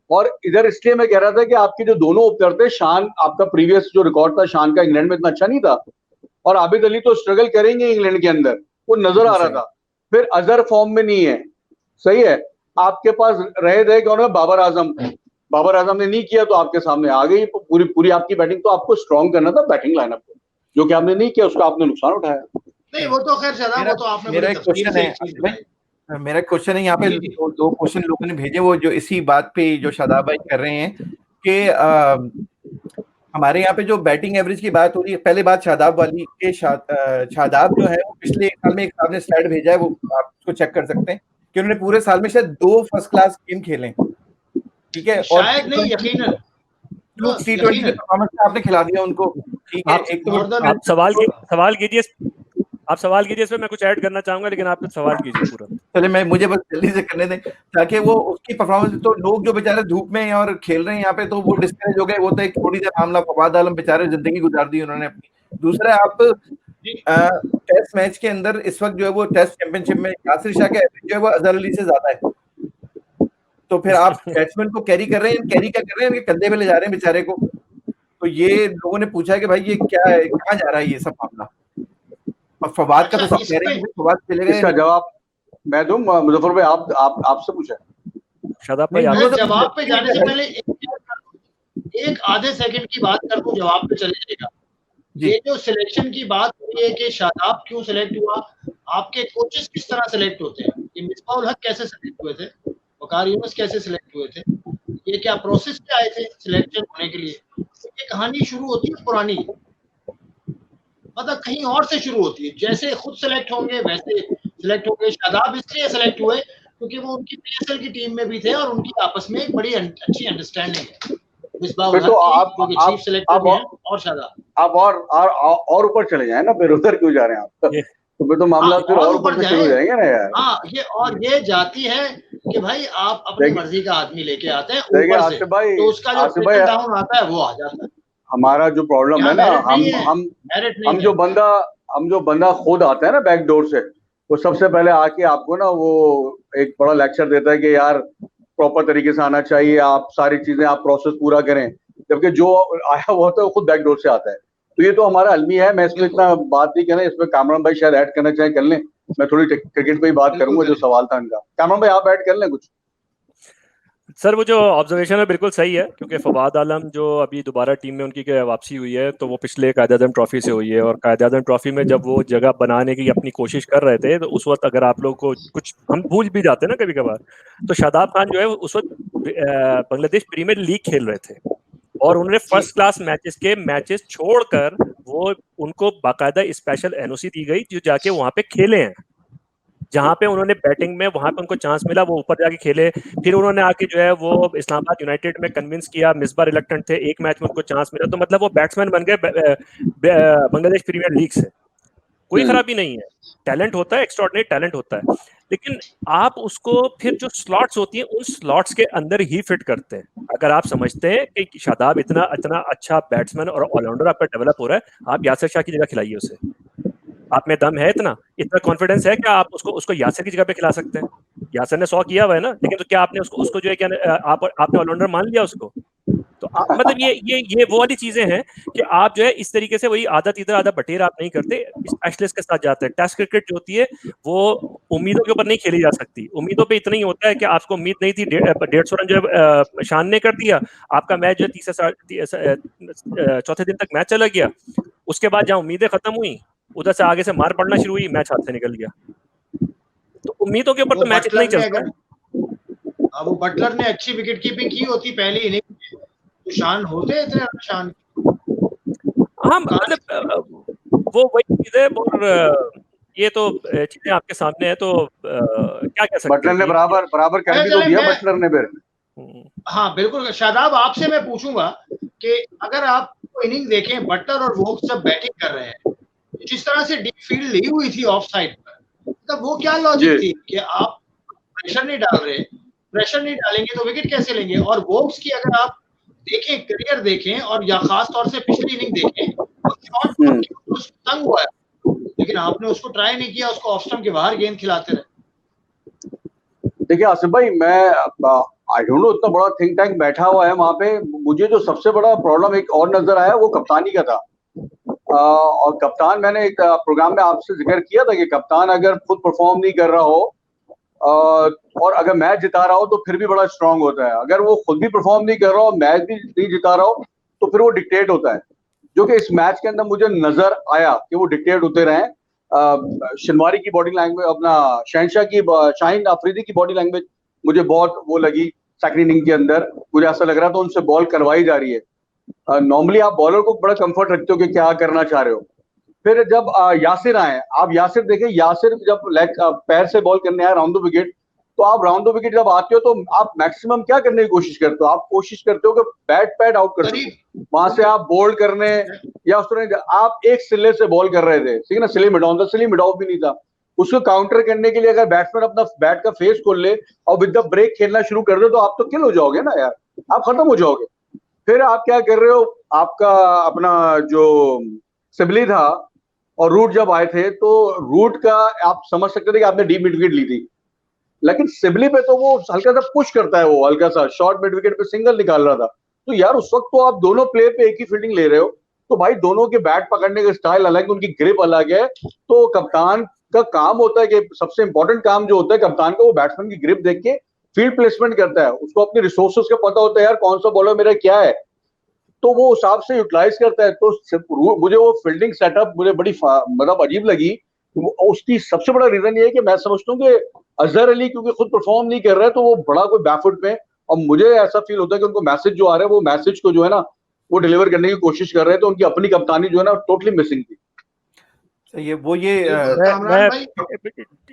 और इधर इसलिए मैं कह रहा था कि आपके जो दोनों ओपनर थे, शान, आपका प्रीवियस जो रिकॉर्ड था शान का इंग्लैंड में इतना अच्छा नहीं था, और आबिद अली तो स्ट्रगल करेंगे इंग्लैंड के अंदर, वो नजर आ रहा था। फिर अजहर फॉर्म में नहीं है, सही है। आपके पास रहे थे कौन है, बाबर आजम। बाबर आजम ने नहीं किया तो आपके सामने आ गई पूरी आपकी बैटिंग। तो आपको स्ट्रॉन्ग करना था बैटिंग लाइनअप को। जो कि आपने नहीं किया, उसका आपने नुकसान उठाया। नहीं वो तो खैर शादाब, वो तो आपने मेरा बड़ी एक तफसील क्वेश्चन से है एक चीज आसिफ भाई, बताई। मेरा क्वेश्चन है यहाँ पे, जी, जी। दो क्वेश्चन लोगों ने भेजे, वो जो इसी बात पे जो शादाब भाई कर रहे हैं कि हमारे यहाँ पे जो बैटिंग एवरेज की बात हो रही है, पहले बात शादाब वाली के शादाब जो है वो पिछले एक साल में एक आपने स्लाइड भेजा है, वो आप उसको चेक कर सकते हैं कि उन्होंने पूरे साल में शायद 2 फर्स्ट क्लास गेम खेले, ठीक है, और शायद नहीं, यकीनन T20 के यकीनन परफॉर्मेंस में आपने खिला दिया उनको, ठीक है। आप एक तो नॉर्दर्न आप सवाल कीजिए, आप सवाल कीजिए, इसमें मैं कुछ ऐड करना चाहूंगा, लेकिन आप सवाल कीजिए पूरा। चले, मुझे बस जल्दी से करने दें ताकि वो उसकी परफॉर्मेंस, तो लोग जो बेचारे धूप में हैं और खेल रहे हैं यहाँ पे, तो वो डिस्करेज हो गए। वो तो एक छोटी सा मामला, फवाद आलम बेचारे जिंदगी गुजार दी उन्होंने अपनी। दूसरा, आप टेस्ट मैच के अंदर इस वक्त जो है वो टेस्ट चैंपियनशिप में यासिर शाह का एवरेज जो है वो अजहर अली से ज्यादा है, तो फिर आप बैट्समैन को कैरी कर रहे हैं, कैरी क्या कर रहे हैं, इनके कंधे पे ले जा रहे हैं बेचारे को। तो ये लोगों ने पूछा है कि भाई ये क्या है, कहाँ जा रहा है ये सब मामला। और फवाद का तो सब कह रहे हैं कि फवाद चले गए। इसका जवाब मैं दूं मुजफ्फर भाई, आप आपसे पूछे। शादाब भाई, मैं तो जवाब पे जाने से पहले एक आधे सेकंड की बात कर दूं, जवाब पे चले जाएगा। ये जो सिलेक्शन की बात हुई है कि शादाब क्यों सिलेक्ट हुआ, आपके कोचेस किस तरह सिलेक्ट होते हैं, ये मिसबाह उल हक कैसे सिलेक्ट हुए थे, वकार यूनुस कैसे सिलेक्ट हुए थे, ये क्या प्रोसेस पे आए थे सिलेक्शन होने के लिए, ये कहानी शुरू होती है पुरानी, मतलब कहीं और से शुरू होती है। जैसे खुद सिलेक्ट होंगे वैसे सिलेक्ट होंगे। शादाब इसलिए सिलेक्ट हुए क्योंकि वो उनकी पीएसएल की टीम में भी थे और उनकी आपस में एक बड़ी अच्छी अंडरस्टैंडिंग है। मिसबाह उल हक तो की, जो चीफ सिलेक्टर हैं, और शादाब। आप और ऊपर चले जाएं ना, फिर उधर क्यों जा रहे हैं आप? तो फिर तो मामला फिर और ऊपर से शुरू हो जाएंगे ना यार। हाँ, ये जाती है कि भाई आप अपनी मर्जी का आदमी लेके आते हैं ऊपर से, तो उसका जो ट्रिकल डाउन आता है वो आ जाता है। हमारा जो प्रॉब्लम है ना, हम जो बंदा खुद आता है ना बैक डोर से, वो सबसे पहले आके आपको ना वो एक बड़ा लेक्चर देता है कि यार प्रॉपर तरीके से आना चाहिए, आप सारी चीजें आप प्रोसेस पूरा करें, जबकि जो आया हुआ होता है वो खुद बैक डोर से आता है। तो ये तो हमारा अलमी है, मैं इसमें इतना बात नहीं करना, इसमें कामरान भाई शायद ऐड करना चाहे कर लें, मैं थोड़ी क्रिकेट पे ही बात करूंगा। जो सवाल था इनका, कामरान भाई आप ऐड कर लें कुछ। सर, वो जो ऑब्जर्वेशन है बिल्कुल सही है, क्योंकि फवाद आलम जो अभी दोबारा टीम में उनकी वापसी हुई है, तो वो पिछले कायद-ए-आज़म ट्रॉफी से हुई है, और कायद-ए-आज़म ट्रॉफी में जब वो जगह बनाने की अपनी कोशिश कर रहे थे, तो उस वक्त अगर आप लोग को कुछ, हम भूल भी जाते हैं ना कभी कभार, तो शादाब खान जो है उस वक्त बांग्लादेश प्रीमियर लीग खेल रहे थे, और उन्होंने फर्स्ट क्लास मैचेस छोड़कर वो उनको बाकायदा स्पेशल एनओसी दी गई, जो जाके वहां पे खेले हैं, जहां पे उन्होंने बैटिंग में वहां पे उनको चांस मिला, वो ऊपर जाके खेले। फिर उन्होंने आके जो है वो इस्लामाबाद यूनाइटेड में कन्विंस किया, मिसबा रिलक्टेंट थे, एक मैच में उनको चांस मिला, तो मतलब वो बैट्समैन बन गए बांग्लादेश प्रीमियर लीग से। कोई खराबी नहीं है, टैलेंट होता है, एक्स्ट्राऑर्डिनरी टैलेंट होता है, लेकिन आप उसको फिर जो स्लॉट्स होती हैं उन स्लॉट्स के अंदर ही फिट करते हैं। अगर आप समझते हैं कि शादाब इतना अच्छा बैट्समैन और ऑलराउंडर आपका डेवलप हो रहा है, आप यासिर शाह की जगह खिलाइए उसे। आप में दम है, इतना कॉन्फिडेंस है कि आप उसको यासिर की जगह पे खिला सकते हैं। यासिर ने 100 किया हुआ है ना, लेकिन तो क्या आपने उसको जो है क्या आपने ऑलराउंडर मान लिया उसको? तो मतलब ये वो वाली चीजें हैं कि आप जो है इस तरीके से वही आदत इधर आधा बटेर आप नहीं करते, स्पेशलिस्ट के साथ जाते हैं। टेस्ट क्रिकेट जो होती है वो उम्मीदों के ऊपर नहीं खेली जा सकती। उम्मीदों पे इतना ही होता है कि आपको उम्मीद नहीं थी, 150 रन जो है शान ने कर दिया, आपका मैच जो है चौथे दिन तक मैच चला गया, उसके बाद जहाँ उम्मीदें खत्म हुई, उधर से आगे से मार पड़ना शुरू हुई, मैच हाथ से निकल गया। तो उम्मीदों के ऊपर तो मैच इतना ही चलता है। अब वो बटलर ने अच्छी विकेट कीपिंग की होती पहली इनिंग में, तो शान होते इतने शान। हाँ, मतलब वो वही चीज है, और ये तो चीजें आपके सामने है, तो क्या कह सकते हैं। बटलर ने बराबर कर भी तो दिया बटलर ने फिर। हाँ बिल्कुल। शादाब, आपसे मैं पूछूंगा कि अगर आप इनिंग देखें, बटलर और वोक्स जब बैटिंग कर रहे हैं, जिस तरह से डीप फील्ड ली हुई थी ऑफ साइड पर, तब वो क्या लॉजिक थी कि आप प्रेशर नहीं डाल रहे, प्रेशर नहीं डालेंगे तो विकेट कैसे लेंगे? और वोक्स की अगर आप देखें, करियर देखें, और या खास तौर से पिछली इनिंग देखें, तो शॉट तंग हुआ है, लेकिन आपने उसको ट्राई नहीं किया, उसको ऑफ स्टंप के बाहर गेंद खिलाते रहे। देखिए आसिफ भाई, मैं आई डोंट नो, इतना बड़ा थिंक टैंक बैठा हुआ है वहां पे, मुझे जो सबसे बड़ा प्रॉब्लम एक और नजर आया वो कप्तानी का था। और कप्तान, मैंने एक प्रोग्राम में आपसे जिक्र किया था कि कप्तान अगर खुद परफॉर्म नहीं कर रहा हो और अगर मैच जिता रहा हो तो फिर भी बड़ा स्ट्रांग होता है। अगर वो खुद भी परफॉर्म नहीं कर रहा हो, मैच भी नहीं जिता रहा हो, तो फिर वो डिक्टेट होता है। जो कि इस मैच के अंदर मुझे नजर आया कि वो डिक्टेट होते रहे। शनवारी की बॉडी लैंग्वेज, अपना शाहीन अफरीदी की बॉडी लैंग्वेज मुझे बहुत वो लगी सेकंड इनिंग के अंदर। मुझे ऐसा लग रहा था उनसे बॉल करवाई जा रही है। नॉर्मली आप बॉलर को बड़ा कंफर्ट रखते हो कि क्या करना चाह रहे हो। फिर जब यासिर आए, आप यासिर देखें, यासिर जब पैर से बॉल करने आए राउंड द विकेट, तो आप राउंड द विकेट जब आते हो तो आप मैक्सिमम क्या करने की कोशिश करते हो? आप कोशिश करते हो कि बैट पैड आउट कर दो, वहां से आप बोल्ड करने या उस तरह। आप एक सिले से बॉल कर रहे थे, ठीक है ना, सिले मिडाउन था, सिले मिडाउन भी नहीं था। उसको काउंटर करने के लिए अगर बैट्समैन अपना बैट का फेस खोल ले और विद द ब्रेक खेलना शुरू कर दे तो आप तो किल हो जाओगे ना यार, आप खत्म हो जाओगे। फिर आप क्या कर रहे हो, आपका अपना जो सिबली था और रूट जब आए थे तो रूट का आप समझ सकते थे कि आपने डीप मिड विकेट ली थी, लेकिन सिबली पे तो वो हल्का सा पुश करता है, वो हल्का सा शॉर्ट मिड विकेट पे सिंगल निकाल रहा था। तो यार उस वक्त तो आप दोनों प्लेयर पे एक ही फील्डिंग ले रहे हो, तो भाई दोनों के बैट पकड़ने का स्टाइल अलग है, उनकी ग्रिप अलग है। तो कप्तान का काम होता है कि सबसे इंपॉर्टेंट काम जो होता है कप्तान का, वो बैट्समैन की ग्रिप देख के फील्ड प्लेसमेंट करता है। उसको अपने रिसोर्सेज का पता होता है यार कौन सा बॉलर मेरा क्या है, तो वो हिसाब से यूटिलाइज करता है। तो मुझे वो फील्डिंग सेटअप मुझे बड़ी मतलब अजीब लगी। उसकी सबसे बड़ा रीजन ये है कि मैं समझता हूँ कि अजहर अली क्योंकि खुद परफॉर्म नहीं कर रहे हैं तो वो बड़ा कोई बैकफुट में, और मुझे ऐसा फील होता है कि उनको मैसेज जो आ रहा है वो मैसेज को जो है ना वो डिलीवर करने की कोशिश कर रहे हैं, तो उनकी अपनी कप्तानी जो है ना टोटली मिसिंग थी। ये वो ये कामरान भाई,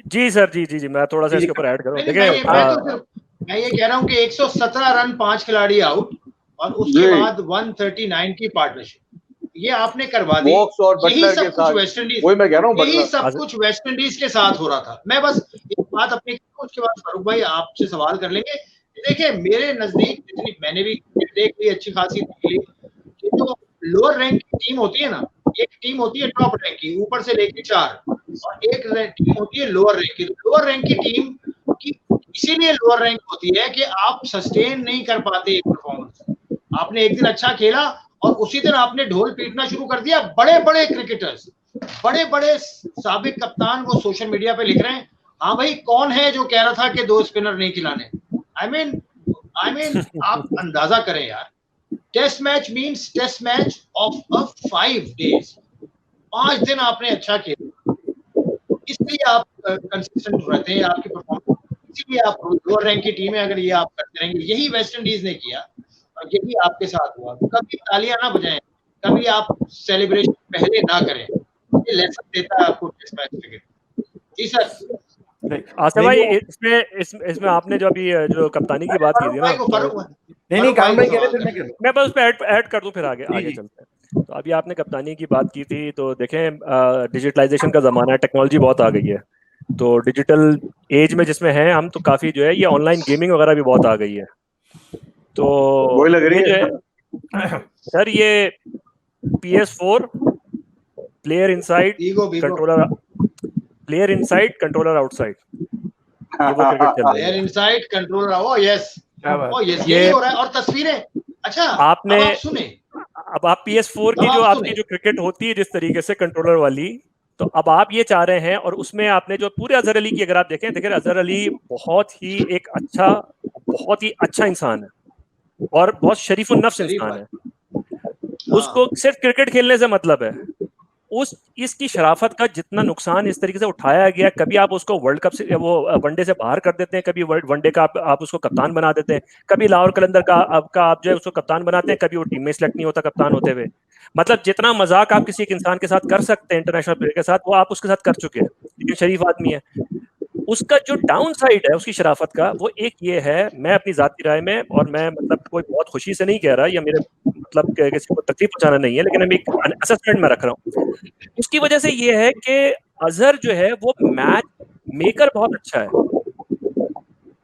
जी सर, जी मैं थोड़ा सा इसके ऊपर ऐड करूं। देखिए मैं ये कह रहा हूँ कि 117 रन 5 खिलाड़ी आउट और उसके बाद 139 की पार्टनरशिप ये आपने करवा दी। यही सब कुछ वेस्ट इंडीज, वही मैं कह रहा हूँ, यही सब कुछ वेस्ट इंडीज के साथ हो रहा था। मैं बस एक बात अपनी, उसके बाद फारूक भाई आपसे सवाल कर लेंगे। देखिए मेरे नजदीक, जितनी मैंने भी देख ली अच्छी खासी देख ली, कि जो लोअर रैंक की टीम होती है ना, एक टीम होती है टॉप रैंक की ऊपर से लेके 4, और एक टीम होती है लोअर रैंक की। लोअर रैंक की टीम की इसीलिए लोअर रैंक होती है कि आप सस्टेन नहीं कर पाते एक परफॉर्मेंस। आपने एक दिन अच्छा खेला और उसी दिन आपने ढोल पीटना शुरू कर दिया। बड़े बड़े क्रिकेटर्स, बड़े बड़े साबिक कप्तान वो सोशल मीडिया पे लिख रहे हैं, हाँ भाई कौन है जो कह रहा था कि 2 स्पिनर नहीं खिलाने। आई मीन आप अंदाजा करें यार, test match means test match of 5 days, 5 दिन आपने अच्छा खेला, इसलिए आप कंसिस्टेंट रहते हैं, आपकी परफॉर्मेंस, इसीलिए आप लोअर रैंक की टीम है। अगर ये आप करते रहेंगे, यही वेस्ट इंडीज ने किया और यही आपके साथ हुआ। कभी तालियां ना बजाएं, कभी आप सेलिब्रेशन पहले ना करें, ये लेसन देता है आपको टेस्ट मैच क्रिकेट। जी सर। आसिफ भाई, इसमें आपने जो अभी जो कप्तानी की बात की थी ना, नहीं काम भाई कह रहे थे, मैं बस उस पे ऐड कर दूं फिर आगे चलते हैं। तो अभी आपने कप्तानी की बात की थी, तो देखें डिजिटलाइजेशन का जमाना है, टेक्नोलॉजी बहुत आ गई है। तो डिजिटल एज में जिसमें हैं हम, तो काफी जो है ये ऑनलाइन गेमिंग वगैरह भी बहुत आ गई है। तो वही लग रही है सर, ये PS4 player inside controller, player inside controller outside, ये वो क्रिकेट चल रहा है। Player inside controller, oh yes, ये हो रहा है। और तस्वीरें, अच्छा आपने अब आप सुने, अब आप PS4 की जो आपकी जो क्रिकेट होती है जिस तरीके से कंट्रोलर वाली, तो अब आप ये चाह रहे हैं, और उसमें आपने जो पूरे अजहर अली की अगर आप देखें अजहर अली बहुत ही अच्छा इंसान है और बहुत शरीफुन नफ्स इंसान है। उसको सिर्फ क्रिकेट खेलने से मतलब है। इसकी शराफत का जितना नुकसान इस तरीके से उठाया गया, कभी आप उसको वर्ल्ड कप से वो वनडे से बाहर कर देते हैं, कभी वनडे का आप उसको कप्तान बना देते हैं, कभी लाहौर कलंदर का आप जो है उसको कप्तान बनाते हैं, कभी वो टीम में सिलेक्ट नहीं होता कप्तान होते हुए। मतलब जितना मजाक आप किसी एक इंसान के साथ कर सकते हैं इंटरनेशनल प्लेयर के साथ, वो आप उसके साथ कर चुके हैं, लेकिन शरीफ आदमी है। उसका जो डाउन साइड है उसकी शराफत का, वो एक ये है, मैं अपनी जाती राय में, और मैं मतलब कोई बहुत खुशी से नहीं कह रहा, या मेरे मतलब किसी को तकलीफ पहुंचाना नहीं है, लेकिन मैं एक असेसमेंट में रख रहा हूँ। उसकी वजह से ये है कि अजहर जो है वो मैच मेकर बहुत अच्छा है,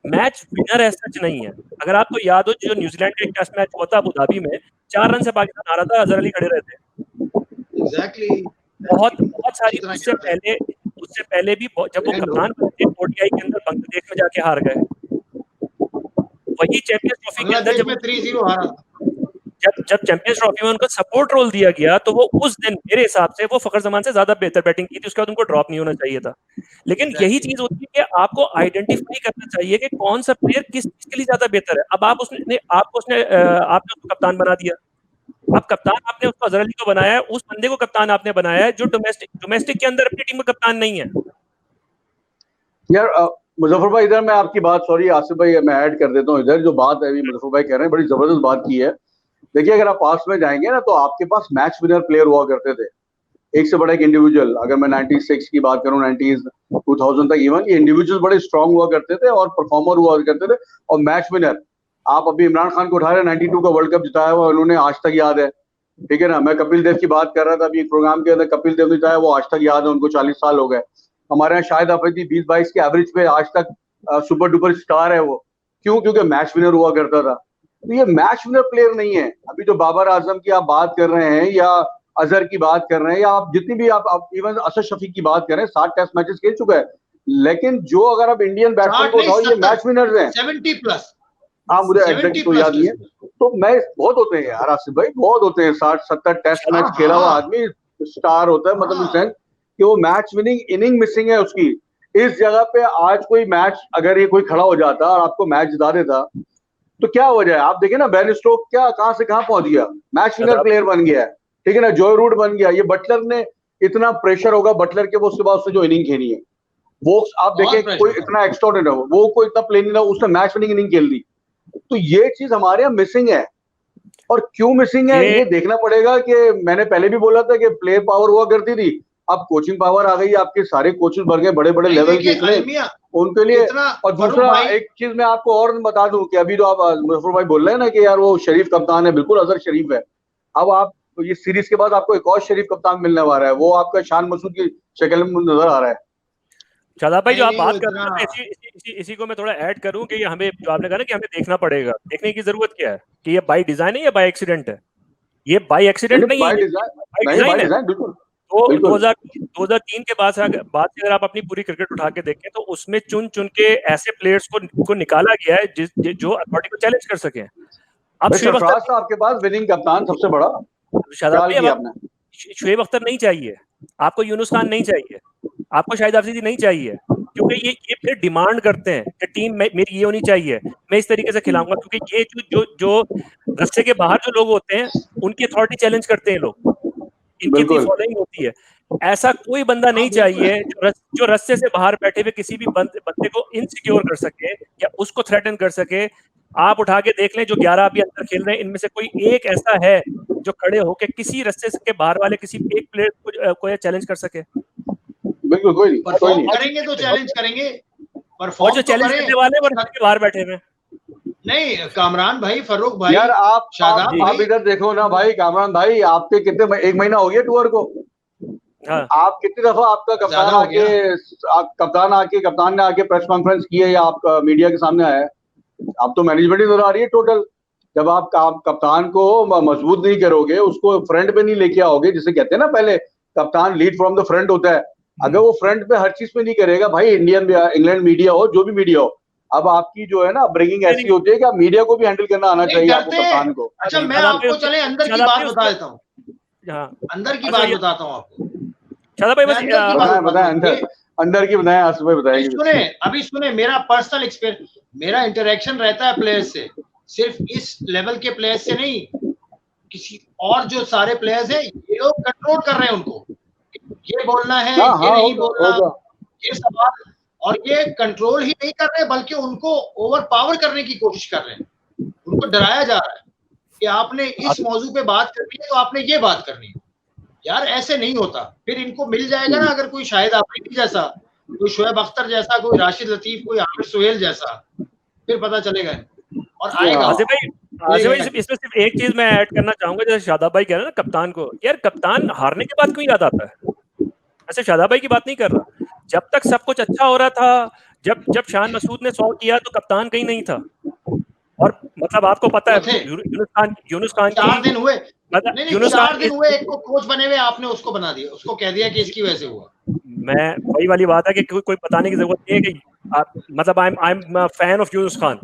मैच विनर ऐसा नहीं है। अगर आपको याद हो, जो न्यूजीलैंड का एक टेस्ट मैच हुआ था अबू धाबी में, 4 रन से पाकिस्तान हारा था, अजहर अली खड़े रहते। एग्जैक्टली। बहुत सारी उससे पहले भी जब वो कप्तान बने ओडीआई के अंदर बांग्लादेश में जाके हार गए, वही चैंपियंस ट्रॉफी के अंदर जब 3-0 हारा, जब चैंपियंस ट्रॉफी में उनको सपोर्ट रोल दिया गया, तो वो उस दिन मेरे हिसाब से वो फखर जमान से ज्यादा बेहतर बैटिंग की थी, उसके बाद उनको ड्रॉप नहीं होना चाहिए था। लेकिन यही चीज होती है कि आपको आइडेंटिफाई करना चाहिए कि कौन सा प्लेयर किस चीज के लिए ज्यादा बेहतर है। अब आपने उसको कप्तान बना दिया, अब कप्तान आपने उसको अजहर अली को बनाया है, उस बंदे को कप्तान आपने बनाया है जो डोमेस्टिक के अंदर अपनी टीम का कप्तान नहीं है। यार मुजफ्फर भाई, इधर मैं आपकी बात, सॉरी आसिफ भाई, मैं ऐड कर देता हूँ इधर जो बात है, मुजफ्फर भाई कह रहे हैं, बड़ी जबरदस्त बात की है। देखिए, अगर आप पास में जाएंगे ना, तो आपके पास मैच विनर प्लेयर हुआ करते थे, एक से बड़ा एक इंडिविजुअल। अगर मैं 96 की बात करूं, 90s 2000 तक इवन, ये इंडिविजुअल बड़े स्ट्रांग हुआ करते थे और परफॉर्मर हुआ करते थे और मैच विनर। आप अभी इमरान खान को उठा रहे, 92 का वर्ल्ड कप जिताया हुआ उन्होंने, आज तक याद है, ठीक है ना। मैं कपिल देव की बात कर रहा था अभी एक प्रोग्राम के अंदर, कपिल देव ने जिताया, वो आज तक याद है, उनको 40 साल हो गए। हमारे यहाँ शाहिद अफरीदी 20-22 के एवरेज पे आज तक सुपर डुपर स्टार है वो। क्यों? क्योंकि मैच विनर हुआ करता था। तो ये मैच विनर प्लेयर नहीं है। अभी जो बाबर आजम की आप बात कर रहे हैं, या अजहर की बात कर रहे हैं, या आप जितनी भी आप इवन असद शफी की बात कर रहे हैं, 60 टेस्ट मैचेस खेल चुका है, लेकिन जो अगर आप इंडियन बैट्समैन को उठाओ, ये मैच विनर्स हैं। 70+। हाँ, मुझे एग्जैक्ट तो याद नहीं है। तो मैं बहुत होते हैं यार आसिफ भाई, बहुत होते हैं। 60-70 टेस्ट मैच खेला हुआ आदमी स्टार होता है, मतलब इन सेंस कि वो मैच विनिंग इनिंग मिसिंग है उसकी। इस जगह पे आज कोई मैच अगर ये कोई खड़ा हो जाता और आपको मैच जिता देता, तो क्या वजह है? आप देखिए ना, बेन स्टोक क्या कहां से कहां पहुंच गया, मैच विनर प्लेयर बन गया है, ठीक है ना। जॉय रूट बन गया। ये बटलर ने इतना प्रेशर होगा बटलर के, वो उसके बाद उसने जो इनिंग खेली है वो आप देखें, कोई इतना एक्स्ट्राऑर्डिनरी हो, वो कोई इतना प्ले नहीं रहा, उसने मैच विनिंग इनिंग खेल दी। तो ये चीज हमारे यहाँ मिसिंग है। और क्यों मिसिंग है ये देखना पड़ेगा। कि मैंने पहले भी बोला था कि प्लेयर पावर हुआ करती थी, अब कोचिंग पावर आ गई, आपके सारे कोचेस बन गए बड़े बड़े लेवल के इतने उनके लिए। और दूसरा एक चीज मैं आपको और बता दूं कि अभी तो आप मुजफ्फर भाई बोल रहे हैं ना कि यार वो शरीफ कप्तान है, बिल्कुल अजहर शरीफ है। अब आप ये सीरीज के बाद आपको एक और शरीफ कप्तान मिलने वाला है, वो आपका शान मसूद की शक्ल में नजर आ रहा है। शादाब भाई, जो आप बात कर रहे हैं, इसी को मैं थोड़ा ऐड करूं कि हमें, जो आपने कहा ना कि हमें देखना पड़ेगा, देखने की जरूरत क्या है कि ये बाय डिजाइन है या बाय एक्सीडेंट है। ये बाय एक्सीडेंट नहीं है, बाय डिजाइन है। तो 2003 के बाद से अगर आप अपनी पूरी क्रिकेट उठा के देखें, तो उसमें चुन चुन के ऐसे प्लेयर्स को निकाला गया है जो अथॉरिटी को चैलेंज कर सके। अब आपके पास विनिंग कप्तान सबसे बड़ा शुएब अख्तर नहीं चाहिए, आपको यूनुस खान नहीं चाहिए, आपको शाहिद अफरीदी नहीं चाहिए, क्योंकि ये फिर डिमांड करते हैं कि टीम मेरी ये होनी चाहिए, मैं इस तरीके से खिलाऊंगा। क्योंकि ये जो रस्ते के बाहर जो लोग होते हैं, उनकी अथॉरिटी चैलेंज करते हैं लोग, इनकी फॉलोइंग होती है। ऐसा कोई बंदा नहीं चाहिए जो रस्ते से बाहर बैठे हुए किसी भी बंदे को इनसिक्योर कर सके या उसको थ्रेटन कर सके। आप उठा के देख लें, जो 11 अभी अंदर खेल रहे हैं, इनमें से कोई एक ऐसा है जो खड़े होके किसी रस्ते के बाहर वाले किसी एक प्लेयर को चैलेंज कर सके? बिल्कुल कोई नहीं। करेंगे तो चैलेंज करेंगे, और जो चैलेंज करने वाले वो रस्ते के बाहर बैठे हुए नहीं। कामरान भाई, फरूक भाई, यार आप इधर देखो ना भाई, कामरान भाई, आपके कितने, 1 महीना हो गया टूर को। हाँ। आप कितनी दफा आपका कप्तान ने आके प्रेस कॉन्फ्रेंस की है या आप मीडिया के सामने आया है? आप तो मैनेजमेंट ही नजर आ रही है टोटल। जब आप कप्तान को मजबूत नहीं करोगे, उसको फ्रंट पे नहीं लेके आओगे, जिसे कहते हैं ना पहले कप्तान लीड फ्रॉम द फ्रंट होता है, अगर वो फ्रंट पे हर चीज पे नहीं करेगा भाई, इंग्लैंड मीडिया हो, जो भी मीडिया हो, अब आपकी जो है ना ब्रिंगिंग ऐसी होती है कि आप मीडिया को भी हैंडल करना आना चाहिए आपको, कप्तान को। अच्छा, मैं आपको चले अंदर की बात बता देता हूँ, अंदर की बात बताता हूँ आपको। शादाब भाई, बताएं अंदर की बताएं, आसिफ भाई बताएंगे। अभी सुने, मेरा पर्सनल एक्सपीरियंस, मेरा इंटरेक्शन रहता है प्लेयर्स से, सिर्फ इस लेवल के प्लेयर्स से नहीं, किसी और जो सारे प्लेयर्स हैं, ये लोग कंट्रोल कर रहे हैं उनको, ये बोलना है, ये नहीं बोलना, ये सवाल, और ये कंट्रोल ही नहीं कर रहे बल्कि उनको ओवर पावर करने की कोशिश कर रहे हैं। उनको डराया जा रहा है कि आपने इस मौजू पे बात करनी है तो आपने ये बात करनी है। यार ऐसे नहीं होता। फिर इनको मिल जाएगा ना, अगर कोई शाहिद अफरीदी जैसा, कोई शुएब अख्तर जैसा, कोई राशिद लतीफ, कोई आमिर सुहेल जैसा, फिर पता चलेगा और आएगा। आसिफ भाई, इसमें सिर्फ एक चीज मैं ऐड करना चाहूंगा, जैसे शादाब भाई कह रहे हैं ना कप्तान को, यार कप्तान हारने के बाद क्यों याद आता है? ऐसे शादाब भाई की बात नहीं कर रहा, जब तक सब कुछ अच्छा हो रहा था, जब शान मसूद ने 100 किया तो कप्तान कहीं नहीं था। और मतलब आपको पता है यूनुस खान 4 दिन हुए, चार दिन हुए, एक को कोच बने हुए, आपने उसको बना दिया, उसको कह दिया कि इसकी वजह से हुआ। मैं वही वाली बात है कि कोई बताने की जरूरत नहीं है कि मतलब I am fan of Yunus Khan.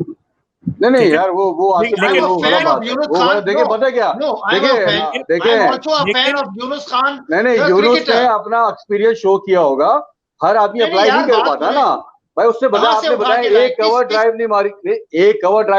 नहीं यार, वो देखिए पता क्या, देखिए नहीं, यूनुस ने अपना एक्सपीरियंस शो किया होगा, हर आदमी अप्लाई नहीं कर पाता ना भाई। उससे बताया, आपने बताया एक कवर ड्राइव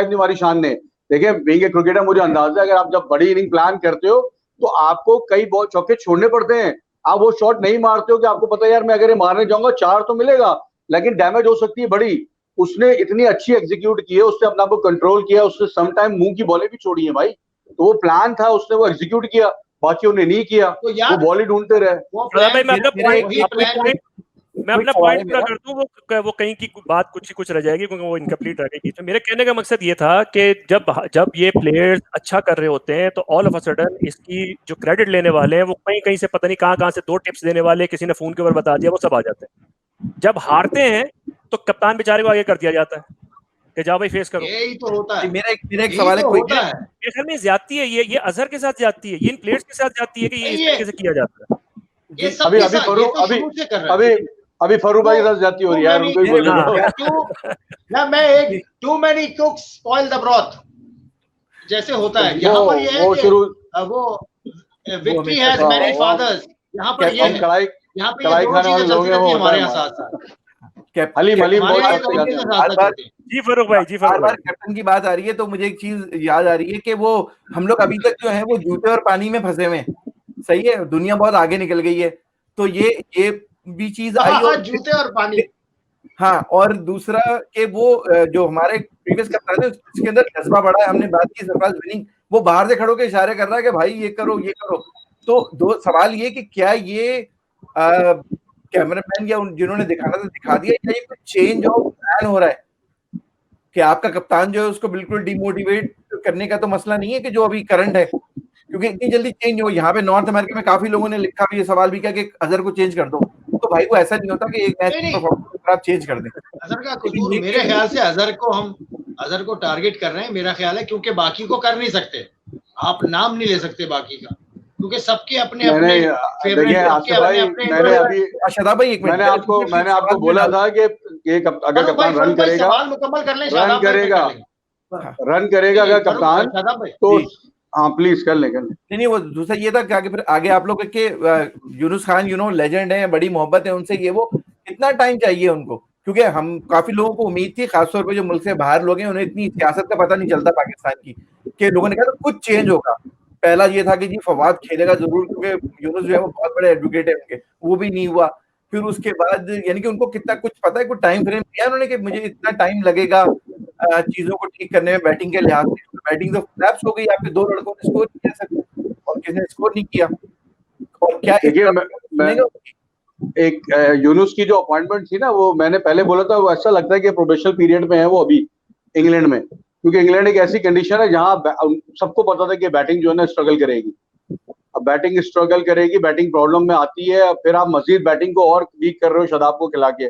नहीं मारी शान ने, देखिए बीइंग ए क्रिकेटर मुझे अंदाजा है, अगर आप जब बड़ी इनिंग प्लान करते हो तो आपको कई बहुत चौके छोड़ने पड़ते हैं। आप वो शॉट नहीं मारते हो कि आपको पता है यार मैं अगर ये मारने जाऊंगा 4 तो मिलेगा लेकिन डैमेज हो सकती है बड़ी। उसने इतनी अच्छी एग्जीक्यूट की है, उसने अपने आप को कंट्रोल किया, उसने सम टाइम मुंह की बॉलें भी छोड़ी है भाई। तो वो प्लान था, उसने वो एग्जीक्यूट किया, बाकी उन्हें नहीं किया, तो वो यार बॉल ही ढूंढते रहे। वो प्रधान भाई, प्लान मैं अपना पॉइंट पूरा कर दूं, वो कहीं की बात कुछ रह जाएगी क्योंकि वो इनकम्प्लीट रह गई। तो मेरे कहने का मकसद ये था कि जब ये प्लेयर्स अच्छा कर रहे होते हैं तो ऑल ऑफ अ सडन इसकी जो क्रेडिट लेने वाले हैं वो कहीं से पता नहीं कहां से 2 टिप्स देने वाले, किसी ने फोन के ऊपर बता दिया, वो सब आ जाते हैं। जब हारते हैं तो कप्तान बेचारे को आगे कर दिया जाता है कि जाओ भाई फेस करो। यही तो होता है, मेरा एक सवाल है, कोई होता है। मेरे में ज्यादती है, ये अजहर के साथ ज्यादती है, ये इन प्लेयर्स के साथ ज्यादती है कि ये इस तरीके से किया जाता है। ये सब अभी के अभी साथ, फरू ये तो अभी शुरू से कर रहे हैं। अभी फरू भाई के साथ जाती हो रही है यार, उनको ही बोल दो। मैं एक too many cooks spoil the broth जैसे होता है। यहाँ पर ये है वो कि शुरू वो विक्ट्री हैज मैनी फादर्स, यहाँ पर ये है, यहाँ पे ये दोनों चीजें चलती रहती है हमारे यहाँ साथ-साथ। हलीम हमारे यहाँ बहुत दोनों चीजें साथ-साथ चलती हैं। जी फरूक भाई, जी फरूक भाई। कैप्टन की बात आ रही है तो मुझे एक चीज याद आ रही है कि वो हम लोग अभी तक जो है वो जूते और पानी में फंसे हुए हैं। सही है, दुनिया बहुत आगे निकल गई है, तो ये भी चीज आई। और जूते और पानी। हाँ, और दूसरा कि वो जो हमारे प्रीवियस कप्तान है उसके अंदर जज्बा बड़ा है। हमने बात की सरफराज विनिंग, वो बाहर से खड़ो के इशारे कर रहा है कि भाई ये करो ये करो। तो दो सवाल ये कि क्या ये कैमरामैन या जिन्होंने दिखाना था दिखा दिया, या ये कुछ चेंज ऑफ प्लान हो रहा है कि आपका कप्तान जो है उसको बिल्कुल डिमोटिवेट करने का तो मसला नहीं है कि जो अभी करंट है, क्योंकि इतनी जल्दी चेंज हो। यहाँ पे नॉर्थ अमेरिका में काफी लोगों ने लिखा भी, ये सवाल भी किया कि अजहर को चेंज कर दो। तो भाई वो ऐसा नहीं होता कि एक मैच की परफॉर्मेंस आप चेंज कर दें। अजहर का कसूर मेरे ख्याल से अजहर को टारगेट कर रहे हैं, मेरा ख्याल है, क्योंकि बाकी को कर नहीं सकते। आप नाम नहीं ले सकते बाकी का, क्योंकि सबके अपने अपने फेवरेट, सबके अपने अपने। शादाब भाई एक मिनट, मैंने आपको बोला था कि अगर कप्तान रन करेगा, सवाल मुकम्मल कर लें, रन करेगा अगर कप्तान तो हाँ प्लीज कर लें। नहीं, वो दूसरा ये था कि फिर आगे आप लोग के यूनुस खान लेजेंड है, बड़ी मोहब्बत है उनसे, ये वो कितना टाइम चाहिए उनको? क्योंकि हम काफी लोगों को उम्मीद थी, खासतौर पे जो मुल्क से बाहर लोग हैं, उन्हें इतनी सियासत का पता नहीं चलता पाकिस्तान की, कि लोगों ने कहा था कुछ चेंज होगा। पहला ये था कि जी फवाद खेलेगा जरूर, क्योंकि यूनुस जो है वो बहुत बड़े एडवोकेट है उनके, वो भी नहीं हुआ। फिर उसके बाद यानी कि उनको कितना कुछ पता है, कुछ टाइम फ्रेम दिया उन्होंने कि मुझे इतना टाइम लगेगा चीजों को ठीक करने में बैटिंग के लिहाज से। बैटिंग तो कोलैप्स हो गई, आपके 2 लड़कों ने स्कोर किया सर और किसी ने स्कोर नहीं किया। और क्या एक यूनुस की जो अपॉइंटमेंट थी ना, वो मैंने पहले बोला था, वो ऐसा लगता है कि प्रोफेशनल पीरियड में है वो अभी इंग्लैंड में, क्योंकि इंग्लैंड एक ऐसी कंडीशन है जहां सबको पता था कि बैटिंग जो है ना स्ट्रगल करेगी। अब बैटिंग स्ट्रगल करेगी, बैटिंग प्रॉब्लम में आती है, फिर आप मजीद बैटिंग को और वीक कर रहे हो शादाब को खिला के।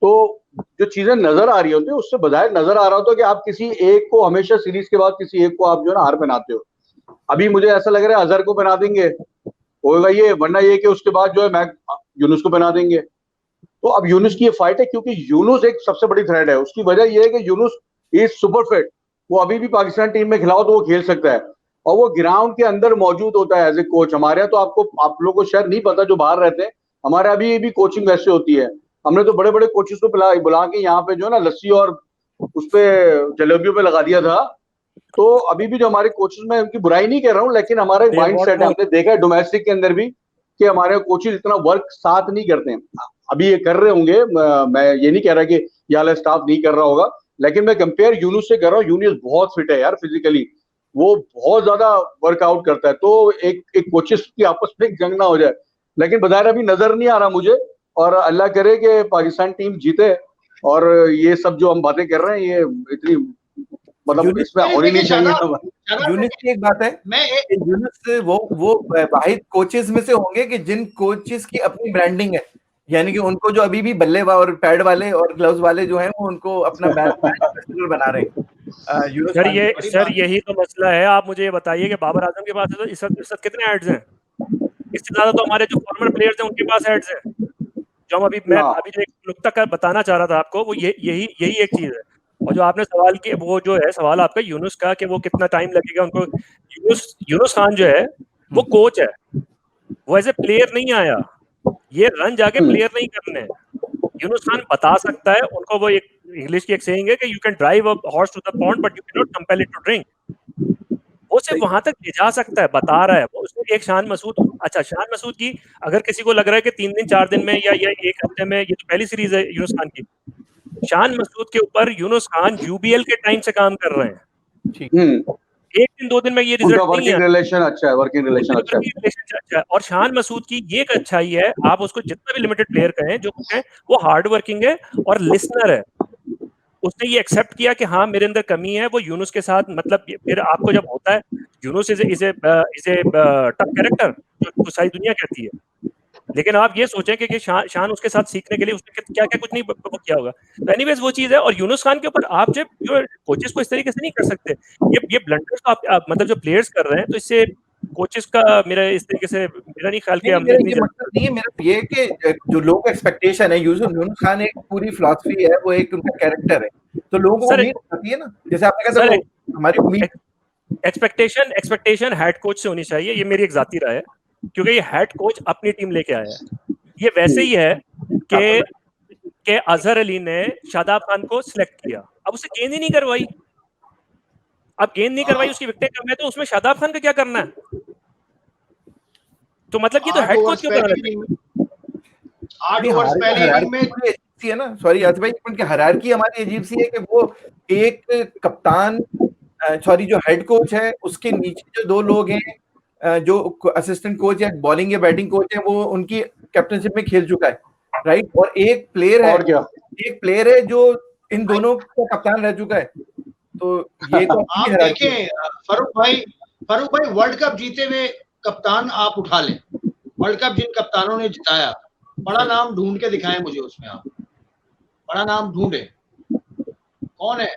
तो जो चीजें नजर आ रही होती है उससे बजाय नजर आ रहा होता है कि आप किसी एक को हमेशा सीरीज के बाद किसी एक को आप जो है ना हार पहनाते हो। अभी मुझे ऐसा लग रहा है अजहर को पहना देंगे, होगा ये, वरना ये कि उसके बाद जो है मैं यूनुस को पहना देंगे। तो अब यूनुस की ये फाइट है, क्योंकि यूनुस एक सबसे बड़ी थ्रेट है। उसकी वजह यह है कि यूनुस इज सुपर फिट, वो अभी भी पाकिस्तान टीम में खिलाओ तो वो खेल सकता है, और वो ग्राउंड के अंदर मौजूद होता है एज ए कोच। हमारे यहाँ तो आप लोगों को शायद नहीं पता जो बाहर रहते हैं, हमारे अभी भी कोचिंग वैसे होती है। हमने तो बड़े बड़े कोचेस को बुला के यहाँ पे जो है ना लस्सी और उस पे जलेबियों पे लगा दिया था। तो अभी भी जो हमारे कोचेस, में उनकी बुराई नहीं कर रहा हूँ, लेकिन हमारा माइंड सेट है, हमने देखा है डोमेस्टिक के अंदर भी कि हमारे कोचेस इतना वर्क साथ नहीं करते हैं। अभी ये कर रहे होंगे, मैं ये नहीं कह रहा कि यहाँ स्टाफ नहीं कर रहा होगा, लेकिन मैं कंपेयर यूनुस से कर रहा हूँ। यूनुस बहुत फिट है यार फिजिकली, वो बहुत ज्यादा वर्कआउट करता है। तो एक कोचेस की आपस में जंग ना हो जाए, लेकिन बजाय अभी नजर नहीं आ रहा मुझे। और अल्लाह करे कि पाकिस्तान टीम जीते, और ये सब जो हम बातें कर रहे हैं ये इतनी मतलब इसमें होनी नहीं चाहिए। यूनुस की एक बात है, यूनुस वो वाहिद कोचेस में से होंगे कि जिन कोचेस की अपनी ब्रांडिंग है, यानी कि उनको जो अभी भी बल्ले और पैड वाले और ग्लव्स वाले जो हैं वो उनको अपना मैच बना रहे हैं। सर यही तो मसला है। आप मुझे ये बताइए कि बाबर आजम के पास तो इस वक्त कितने एड्स हैं? इससे ज्यादा तो हमारे जो फॉर्मर प्लेयर्स हैं उनके पास एड्स हैं। जो मैं अभी जो एक नुक्ता बताना चाह रहा था आपको, वो यही एक चीज है। और जो आपने सवाल किया, वो जो है सवाल आपका यूनुस का कि वो कितना टाइम लगेगा उनको। यूनुस खान जो है वो कोच है, वो एज ए प्लेयर नहीं आया। ये रन जाके प्लेयर नहीं करने। यूनुस खान बता सकता है उनको, वो एक इंग्लिश की एक सेइंग है कि you can drive a horse to the pond but you can not compel it to drink. वो सिर्फ वहां तक ले जा सकता है, बता रहा है वो। उसने एक शान मसूद, अच्छा शान मसूद की अगर किसी को लग रहा है कि 3 दिन 4 दिन में या 1 हफ्ते में, ये तो पहली सीरीज है यूनुस खान की, शान मसूद के ऊपर यूनुस खान यूबीएल के टाइम से काम कर रहे हैं। 1 दिन 2 दिन में ये रिजल्ट नहीं है। रिलेशन अच्छा है, वर्किंग रिलेशन अच्छा है। और शान मसूद की ये एक अच्छाई है, आप उसको जितना भी लिमिटेड प्लेयर कहें जो कहें, वो हार्ड वर्किंग है और लिसनर है। उसने ये एक्सेप्ट किया कि हाँ मेरे अंदर कमी है, वो यूनुस के साथ, मतलब फिर आपको जब होता है Yunus is a tough character जो सारी दुनिया कहती है, लेकिन आप ये सोचें कि शान उसके साथ सीखने के लिए उसने क्या क्या कुछ नहीं किया होगा। तो एनीवेज वो चीज है। और यूनुस खान के ऊपर आप जो कोचेस को इस तरीके से नहीं कर सकते, ये ब्लंडर्स आप मतलब जो प्लेयर्स कर रहे हैं, तो इससे कोचेस का मेरा इस तरीके से मेरा नहीं ख्याल कि हमने मेरा ये मतलब नहीं है, मेरा ये कि जो लोगों का एक्सपेक्टेशन है, यूनुस खान एक पूरी फिलॉसफी है, वो एक उनका कैरेक्टर है, तो लोगों को उम्मीद होती है ना, जैसे आपने कहा था हमारी उम्मीद एक्सपेक्टेशन हेड कोच से होनी चाहिए, ये मेरी एक जाती राय है, क्योंकि ये हेड कोच अपनी टीम लेके आया है। ये वैसे ही है कि अजहर अली ने शादाब खान को सिलेक्ट किया, अब उसे गेंद ही नहीं करवाई, अब गेंद नहीं करवाई, उसकी विकेटें कम है, तो उसमें शादाब खान का क्या करना है? तो मतलब ये तो हेड कोच क्यों कर रहा है? 8 ओवर्स पहले इनिंग में है ना, सॉरी आसिफ भाई, उनकी हायरार्की हमारी अजीब सी है कि वो एक कप्तान, सॉरी जो हेड कोच है, उसके नीचे जो 2 लोग हैं, जो असिस्टेंट कोच या बॉलिंग या बैटिंग कोच है, वो उनकी कैप्टनशिप में खेल चुका है, राइट, और एक प्लेयर है, और क्या, एक प्लेयर है जो इन दोनों का कप्तान रह चुका है। तो ये तो आप देखें फरूक भाई वर्ल्ड कप जीते हुए कप्तान आप उठा लें, वर्ल्ड कप जिन कप्तानों ने जिताया, बड़ा नाम ढूंढ के दिखाएं मुझे उसमें, आप बड़ा नाम ढूंढे, कौन है?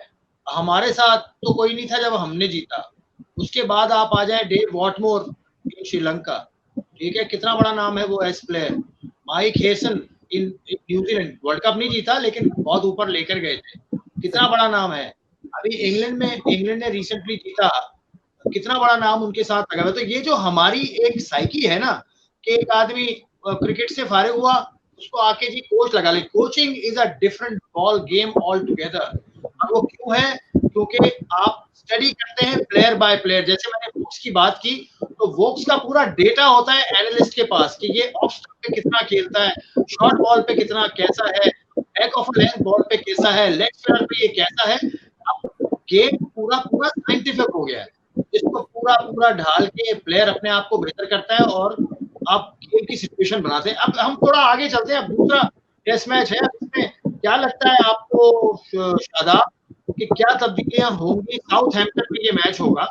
हमारे साथ तो कोई नहीं था जब हमने जीता, उसके बाद आप आ जाए डेव वॉटमोर इन श्रीलंका, ठीक है, कितना बड़ा नाम है वो S player. Mike Hesson in New Zealand, world cup नहीं जीता लेकिन बहुत ऊपर लेकर गए थे, कितना बड़ा नाम है। अभी इंग्लैंड ने रिसेंटली जीता, कितना बड़ा नाम उनके साथ लगा हुआ। तो ये जो हमारी एक साइकी है ना, कि एक आदमी क्रिकेट से फारिग हुआ, उसको आके जी कोच लगा ले। Coaching is a different ball game all together. और वो क्यों है? क्योंकि आप स्टडी करते हैं प्लेयर बाय प्लेयर। जैसे मैंने वोक्स की बात की, तो वोक्स का पूरा डेटा होता है एनालिस्ट के पास कि ये ऑफ स्टंप पे कितना खेलता है, शॉर्ट बॉल पे कितना कैसा है, बैक ऑफ लेंथ बॉल पे कैसा है, लेग स्पिनर पे ये कैसा है। अब गेम पूरा साइंटिफिक हो गया है, इसको पूरा ढाल के प्लेयर अपने आप को बेहतर करता है और आप गेम की सिचुएशन बनाते हैं। अब हम थोड़ा आगे चलते हैं, अब दूसरा टेस्ट मैच है, इसमें क्या लगता है आपको शादाब कि क्या तब्दीलियां होंगी? साउथहैम्पटन में ये मैच होगा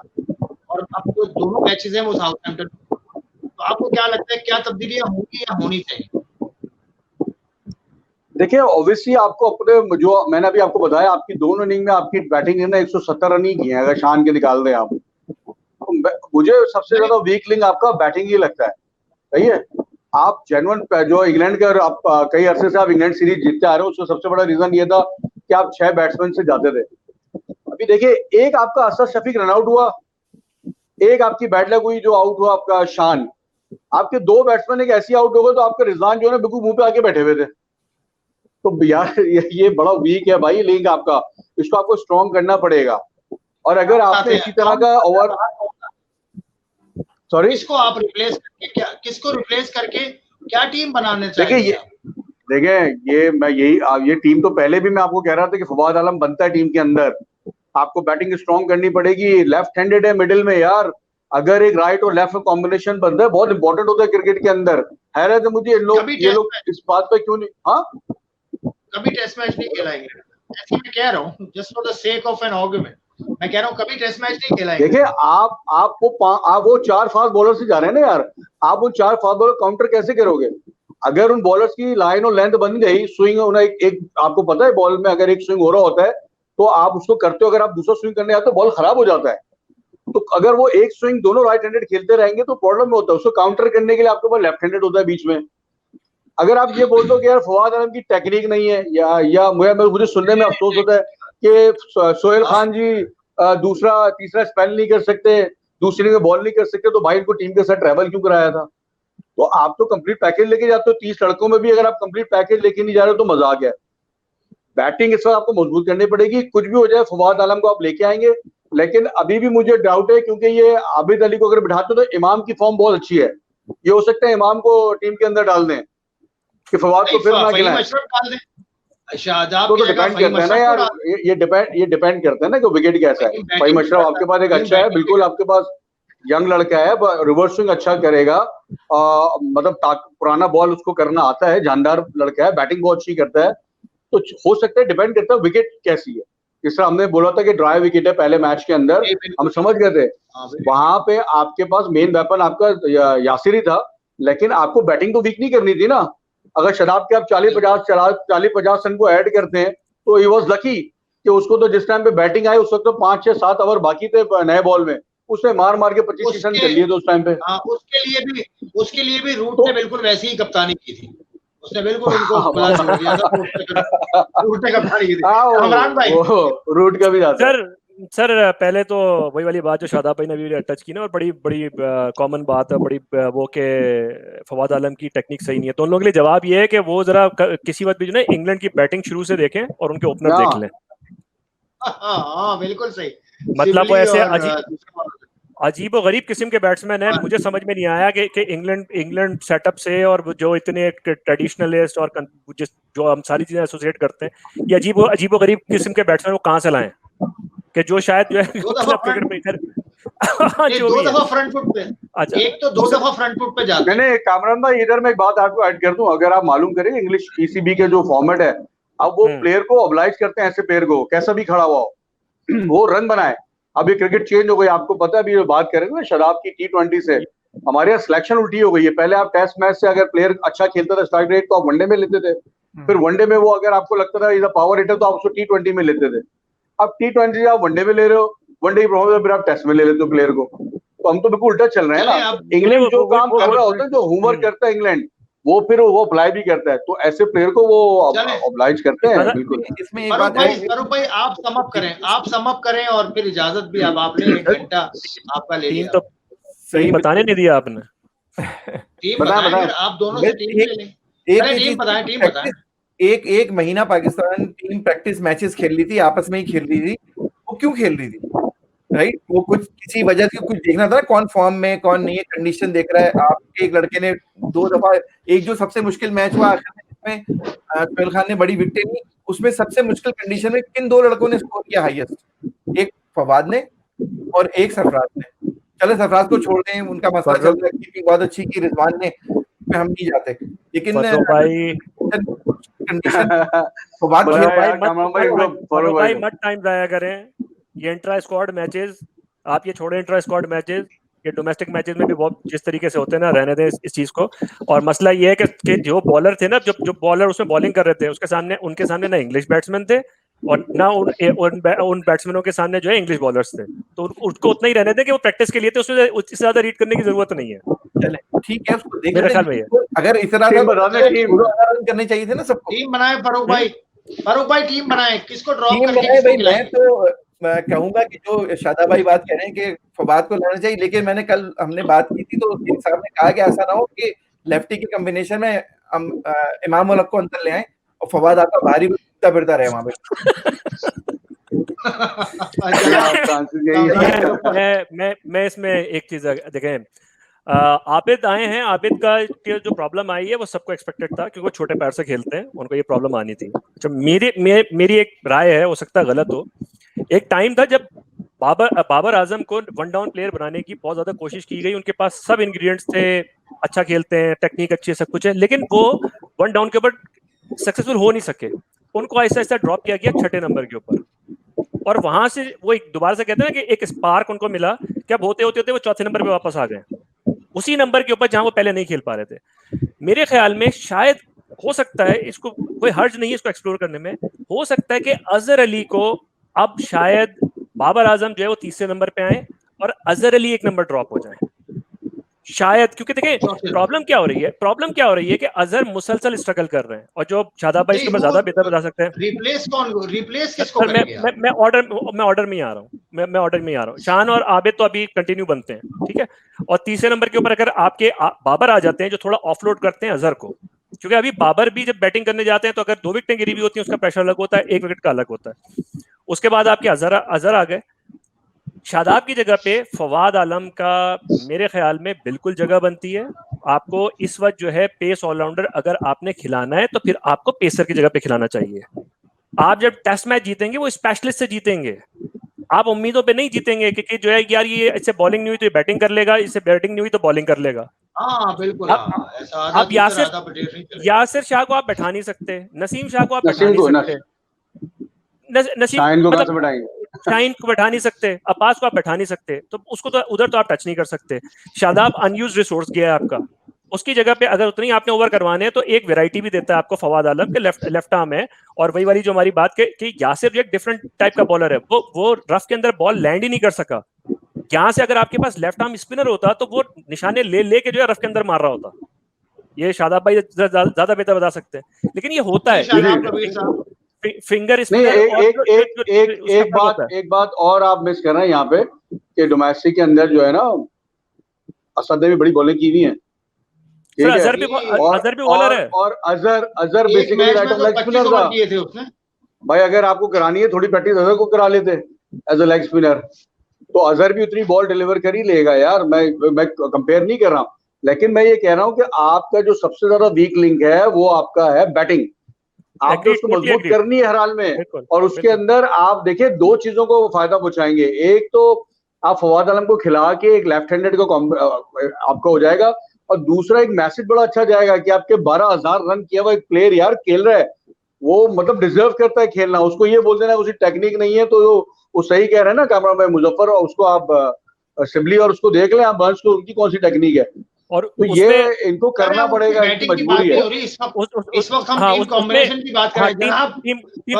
और अब तो दोनों मैचेस हैं वो साउथहैम्पटन, तो आपको क्या लगता है क्या तब्दीलियां होंगी या होनी चाहिए? देखिए ऑब्वियसली आपको अपने, जो मैंने अभी आपको बताया, आपकी दोनों इनिंग में आपकी बैटिंग ने 170 रन ही किए हैं, अगर शान के निकाल दें आप, तो मुझे सबसे ज्यादा वीक लिंक आपका बैटिंग ही लगता है। सही है, आप जेन्युइन जो इंग्लैंड के, और आप कई अरसे से आप इंग्लैंड सीरीज जीतते आ रहे हो, उसका सबसे बड़ा रीजन ये था कि आप 6 बैट्समैन से जाते थे। अभी देखिए, एक आपका असद शफीक रन आउट हुआ, एक आपकी बैड लक हुई जो आउट हुआ आपका शान, आपके 2 बैट्समैन एक ऐसी आउट हो गए तो आपके रिजवान जो है बिल्कुल मुंह पे आके बैठे हुए थे। तो यार ये बड़ा वीक है भाई लिंक आपका, इसको आपको स्ट्रॉन्ग करना पड़ेगा। और अगर आपने इसी तरह का ओवर, सॉरी, किसको आप रिप्लेस करके किसको रिप्लेस करके क्या टीम बनाने चाहिए? देखिए ये टीम तो पहले भी मैं आपको कह रहा था कि फवाद आलम बनता है टीम के अंदर, आपको बैटिंग स्ट्रॉन्ग करनी पड़ेगी। लेफ्ट हैंडेड है मिडिल में यार, अगर एक राइट और लेफ्ट कॉम्बिनेशन बनता है, बहुत इंपॉर्टेंट होता है क्रिकेट के अंदर। हैरत है मुझे ये लोग इस बात पे क्यों नहीं, हाँ कभी टेस्ट मैच नहीं खेला इंग्लैंड, ऐसे मैं कह रहा हूँ, just for the sake of an argument, मैं कह रहा हूँ कभी टेस्ट मैच नहीं खेला। देखिए आप वो 4 फास्ट बॉलर से जा रहे हैं ना यार, आप उन 4 फास्ट बॉलर काउंटर कैसे करोगे? अगर उन बॉलर्स की लाइन और लेंथ बन गई, स्विंग होना एक आपको पता है बॉल में अगर एक स्विंग हो रहा होता है तो आप उसको करते हो, अगर आप दूसरा स्विंग करने आते हो बॉल खराब हो जाता है। तो अगर वो एक स्विंग दोनों राइट हैंडेड खेलते रहेंगे तो प्रॉब्लम होता है, उसको काउंटर करने के लिए आपके पास लेफ्ट हैंडेड होता है बीच में। अगर आप ये बोलते हो कि यार फवाद आलम की टेक्निक नहीं है, या मुझे सुनने में अफसोस होता है कि सोहेल खान जी दूसरा तीसरा स्पेल नहीं कर सकते, दूसरी में बॉल नहीं कर सकते, तो भाई इनको टीम के साथ ट्रैवल क्यों कराया था? तो आप तो कंप्लीट पैकेज लेके जाते हो, 30 लड़कों में भी अगर आप कंप्लीट पैकेज लेके नहीं जा रहे हो तो मजा आ गया। बैटिंग इस वक्त आपको मजबूत करनी पड़ेगी, कुछ भी हो जाए फवाद आलम को आप लेके आएंगे, लेकिन अभी भी मुझे डाउट है क्योंकि ये आबिद अली को अगर बिठाते तो इमाम की फॉर्म बहुत अच्छी है, ये हो सकता है इमाम को टीम के अंदर डाल दें कि फवाद को फिर ना खिलाएं। तो डिपेंड करता है ना यार, ये डिपेंड करता है ना कि विकेट कैसा है। फहीम अशरफ आपके पास एक अच्छा है, बिल्कुल आपके पास यंग लड़का है, रिवर्स स्विंग अच्छा करेगा, मतलब पुराना बॉल उसको करना आता है, जानदार लड़का है, बैटिंग बहुत अच्छी करता है, तो हो सकता है डिपेंड करता है विकेट कैसी है। जिस तरह हमने बोला था कि ड्राई विकेट है पहले मैच के अंदर, हम समझ गए थे वहां पे आपके पास मेन वेपन आपका यासिर ही था, लेकिन आपको बैटिंग तो वीक नहीं करनी थी ना। अगर शदाब के आप 40-50 रन को ऐड करते हैं तो ही वॉज लकी कि उसको तो जिस टाइम पे बैटिंग आई उस वक्त तो 5-6-7 ओवर बाकी थे नए बॉल में, उसने मार के 25 रन कर लिए थे उस टाइम पे। उसके लिए भी रूट ने बिल्कुल वैसी ही कप्तानी की थी, उसने बिल्कुल उनको छोड़ दिया था, रूट ने कप्तानी की थी। इमरान भाई रूट का भी जाता है। सर पहले तो वही वाली बात जो शादाब भाई ने भी टच की ना, और बड़ी बड़ी कॉमन बात है, बड़ी वो के फवाद आलम की टेक्निक सही नहीं है, तो उन लोगों के लिए जवाब ये है कि वो जरा किसी वक्त भी जो ना इंग्लैंड की बैटिंग शुरू से देखें और उनके ओपनर देख लें। हाँ बिल्कुल सही, मतलब वो ऐसे अजीब और गरीब किस्म के बैट्समैन है। मुझे समझ में नहीं आया कि इंग्लैंड सेटअप से और जो इतने ट्रेडिशनलिस्ट और जो हम सारी चीजें एसोसिएट करते हैं, ये अजीब और गरीब किस्म के बैट्समैन को कहाँ से लाएं कि जो शायद जो है दो दफा फ्रंट फुट पे, अच्छा एक तो 2 दफा फ्रंट फुट पे जाते हैं। मैंने कामरान भाई इधर में एक बात आपको ऐड कर दूं, अगर आप मालूम करें इंग्लिश पीसीबी के जो फॉर्मेट है, अब वो प्लेयर को ऑब्लाइज करते हैं ऐसे प्लेयर को कैसा भी खड़ा हुआ हो वो रन बनाए। अभी क्रिकेट चेंज हो गई, आपको पता है, अभी बात करेंगे ना शराब की T20 से, हमारे यहाँ सिलेक्शन उल्टी हो गई है। पहले आप टेस्ट मैच से अगर प्लेयर अच्छा खेलता था स्ट्राइक रेट तो आप वनडे में लेते थे, फिर वनडे में वो अगर आपको लगता था इज अ पावर हिटर तो आप उसको T20 में लेते थे। अब T20 आप वनडे में ले रहे हो, वनडे की प्रॉब्लम फिर आप टेस्ट में ले लेते हो प्लेयर को, तो हम तो बिल्कुल उल्टा चल रहे हैं ना। इंग्लैंड जो काम कर रहा होता है, जो होमवर्क करता है इंग्लैंड, वो फिर वो अप्लाई भी करता है, तो ऐसे प्लेयर को वो ऑब्लाइज करते हैं। बिल्कुल इसमें एक बात है फारूक भाई आप सम अप करें और फिर इजाजत भी अब आप ले, 1 घंटा आपका ले लिया। तो सही बताने नहीं दिया आपने, टीम बताएं, आप दोनों से टीम ले लें। टीम बताएं। एक महीना पाकिस्तान टीम प्रैक्टिस मैचेस खेल रही थी, आपस में ही खेल रही थी। वो क्यों खेल रही थी? राइट, वो कुछ किसी वजह से कुछ देखना था, कौन फॉर्म में कौन नहीं है, कंडीशन देख रहा है। आपके एक लड़के ने 2 दफा, एक जो सबसे मुश्किल मैच हुआ जिसमें सोहेल खान ने बड़ी विकेट ली, उसमें सबसे मुश्किल कंडीशन में किन 2 लड़कों ने स्कोर किया हाईएस्ट? एक फवाद ने और एक सरफराज ने। चलो सरफराज को छोड़ दें, उनका मसला चल रहा है, कीपिंग बहुत अच्छी की रिजवान ने, हम नहीं जाते, लेकिन भाई मत टाइम जाया करें। ये इंट्रा स्क्वाड मैचेस, आप ये छोड़े इंट्रा स्क्वाड मैचेस, ये डोमेस्टिक मैचेस में भी बहुत जिस तरीके से होते हैं ना, रहने दें इस चीज को। और मसला ये है कि जो बॉलर थे ना, जो बॉलर उसमें बॉलिंग कर रहे थे, उनके सामने ना इंग्लिश बैट्समैन थे और ना उन बैट्समैनों के सामने जो है इंग्लिश बॉलर्स थे, तो उसको उतना ही रहने दें कि वो प्रैक्टिस के लिए थे, उसमें उससे ज्यादा रीड करने की जरूरत नहीं है। चले ठीक है, उसको देख मेरे ख्याल में अगर इस तरह करने चाहिए थे ना सबको। टीम बनाए फारूक भाई टीम बनाए, किसको ड्रॉप करके भाई मैं तो कहूंगा कि जो शादाब भाई बात कह रहे हैं कि फवाद को लाना चाहिए, लेकिन मैंने कल हमने बात की थी तो साहब ने कहा कि ऐसा ना हो कि लेफ्टी के कॉम्बिनेशन में हम इमाम उल हक को अंदर ले आए और फवाद आपका भारी फिरता रहे वहां पे। मैं इसमें एक चीज देखें, आबिद आए हैं, आबिद का जो प्रॉब्लम आई है वो सबको एक्सपेक्टेड था, क्योंकि वो छोटे पैर से खेलते हैं, उनको ये प्रॉब्लम आनी थी। अच्छा, मेरी एक राय है, हो सकता है गलत हो। एक टाइम था जब बाबर आजम को 1 डाउन प्लेयर बनाने की बहुत ज्यादा कोशिश की गई, उनके पास सब इंग्रेडिएंट्स थे, अच्छा खेलते हैं, टेक्निक अच्छी है, सब कुछ है, लेकिन वो 1 डाउन के ऊपर सक्सेसफुल हो नहीं सके। उनको ऐसा ऐसा ड्रॉप किया गया 6ठे नंबर के ऊपर, और वहां से वो दोबारा से कहते हैं कि एक स्पार्क उनको मिला, क्या होते होते वो 4थे नंबर पे वापस आ गए, उसी नंबर के ऊपर जहां वो पहले नहीं खेल पा रहे थे। मेरे ख्याल में शायद हो सकता है, इसको कोई हर्ज नहीं है इसको एक्सप्लोर करने में, हो सकता है कि अजहर अली को अब शायद बाबर आजम जो है वो 3रे नंबर पे आए और अजहर अली 1 नंबर ड्रॉप हो जाए शायद। क्योंकि देखें प्रॉब्लम क्या हो रही है कि अजहर मुसलसल स्ट्रगल कर रहे हैं, और जो शादाब भाई इसके ज्यादा बेहतर बता सकते हैं। रिप्लेस किसको करेंगे? मैं ऑर्डर में आ रहा हूँ। शान और आबिद तो अभी कंटिन्यू बनते हैं, ठीक है, और 3रे नंबर के ऊपर अगर आपके बाबर आ जाते हैं जो थोड़ा ऑफलोड करते हैं अजहर को, क्योंकि अभी बाबर भी जब बैटिंग करने जाते हैं तो अगर 2 विकेटें गिरी भी होती हैं उसका प्रेशर अलग होता है, 1 विकेट का अलग होता है। उसके बाद आपके अजहर आ गए। शादाब की जगह पे फवाद आलम का मेरे ख्याल में बिल्कुल जगह बनती है। आपको इस वक्त जो है पेस ऑलराउंडर अगर आपने खिलाना है तो फिर आपको पेसर की जगह पे खिलाना चाहिए। आप जब टेस्ट मैच जीतेंगे वो स्पेशलिस्ट से जीतेंगे, आप उम्मीदों पे नहीं जीतेंगे कि जो है यार ये इससे बॉलिंग नहीं हुई तो ये बैटिंग कर लेगा, इससे बैटिंग नहीं हुई तो बॉलिंग कर लेगा। हाँ बिल्कुल, अब हाँ ऐसा आधा अब दूसरा आधा पटेल नहीं चलेगा। यासिर शाह को आप बैठा नहीं सकते, नसीम शाह को आप बैठा नसीम नहीं को सकते, नसीम शाहीन को कहाँ से मतलब बैठाएंगे? शाहीन को बैठा नहीं सकते, अब्बास को आप बैठा नहीं सकते, तो उसको तो उधर तो आप टच नहीं कर सकते। शादाब अनयूज्ड रिसोर्स गया है आपका, उसकी जगह पे अगर उतनी आपने ओवर करवाने हैं तो एक वैरायटी भी देता है आपको फवाद आलम के लेफ्ट आर्म है। और वही वाली जो हमारी बात कि यासिर एक डिफरेंट टाइप का बॉलर है, वो रफ के अंदर बॉल लैंड ही नहीं कर सका। यहाँ से अगर आपके पास लेफ्ट आर्म स्पिनर होता तो वो निशाने ले के जो है रफ के अंदर मार रहा होता। ये शादाब भाई ज्यादा बेहतर बता सकते हैं, लेकिन ये होता है फिंगर नहीं। एक बात और आप मिस कर रहे हैं यहाँ पे कि डोमेस्टिक के अंदर जो है ना असद ने भी बड़ी बॉलिंग की हुई है, ठीक है, अजहर भी बॉलर है, और Azhar basically right of leg spinner था। किए थे उसने भाई अगर आपको करानी है थोड़ी प्रैक्टिस अजहर को करा लेते एज अ लेग स्पिनर, तो अजहर भी उतनी बॉल डिलीवर कर ही लेगा यार। मैं कंपेयर नहीं कर रहा हूँ, लेकिन मैं ये कह रहा हूँ कि आपका जो सबसे ज्यादा वीक लिंक है वो आपका है बैटिंग। आपको उसको मजबूत करनी है हर हाल में, और उसके अंदर आप देखिए 2 चीजों को फायदा पहुंचाएंगे। एक तो आप फवाद आलम को खिला के एक लेफ्ट हैंडेड को आपका हो जाएगा, और दूसरा एक मैसेज बड़ा अच्छा जाएगा कि आपके 12,000 रन किया हुआ एक प्लेयर यार खेल रहा है, वो मतलब डिजर्व करता है खेलना। उसको ये बोल देना उसकी टेक्निक नहीं है, तो वो सही कह रहे हैं ना कैमरा मैन मुजफ्फर, उसको आप सिबली और उसको देख लें आप बर्न्स को, उनकी कौन सी टेक्निक है, और तो ये इनको करना पड़ेगा, इनकी मजबूरी है। इस वक्त हम टीम कॉम्बिनेशन की बात कर रहे हैं जनाब,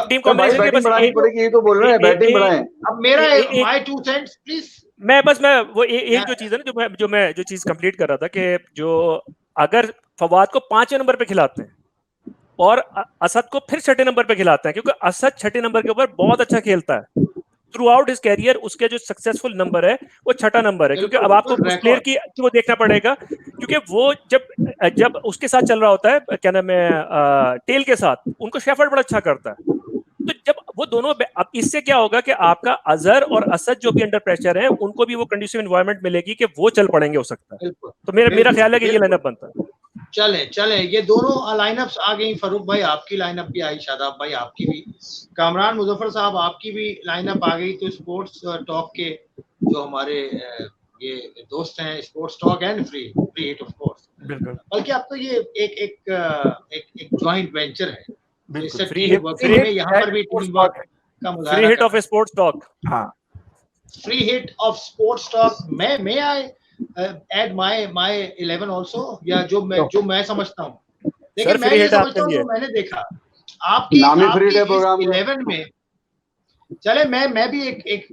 टीम कॉम्बिनेशन बैटिंग बढ़ानी पड़ेगी, ये तो बोल रहे हैं बैटिंग बढ़ाएं। अब मेरा माय 2 सेंट्स प्लीज, मैं वो एक जो चीज है ना जो चीज कंप्लीट कर रहा था कि जो अगर फवाद को 5वें नंबर पे खिलाते हैं और असद को फिर 6ठे नंबर पे खिलाते हैं, क्योंकि असद 6ठे नंबर के ऊपर बहुत अच्छा खेलता है थ्रू आउट हिज कैरियर, उसके जो सक्सेसफुल नंबर है वो 6ठा नंबर है, क्योंकि अब आपको उस प्लेयर की वो देखना पड़ेगा, क्योंकि वो जब उसके साथ चल रहा होता है क्या नाम है टेल के साथ, उनको शेफर्ड बड़ा अच्छा करता है। तो जब वो दोनों, अब इससे क्या होगा कि आपका अजहर और असद जो भी अंडर प्रेशर है उनको भी वो कंडीसिव एनवायरनमेंट मिलेगी कि वो चल पड़ेंगे हो सकता है। तो मेरा ख्याल है कि ये लाइनअप बनता है। चले ये दोनों लाइनअप्स आ गई। फरूक भाई आपकी लाइनअप भी आई, शादाब भाई आपकी भी, कामरान मुजफ्फर साहब आपकी भी लाइनअप आ गई। तो स्पोर्ट्स टॉक के जो हमारे ये दोस्त हैं, sports talk and free hit of course, बल्कि अब तो ये एक जॉइंट वेंचर है, free hit of sports talk. हाँ, free hit of sports talk. मैं आई add my 11 also, या जो मैं समझता हूँ, लेकिन मैं ये समझता हूँ, मैंने देखा आपकी 11 में, चले मैं भी एक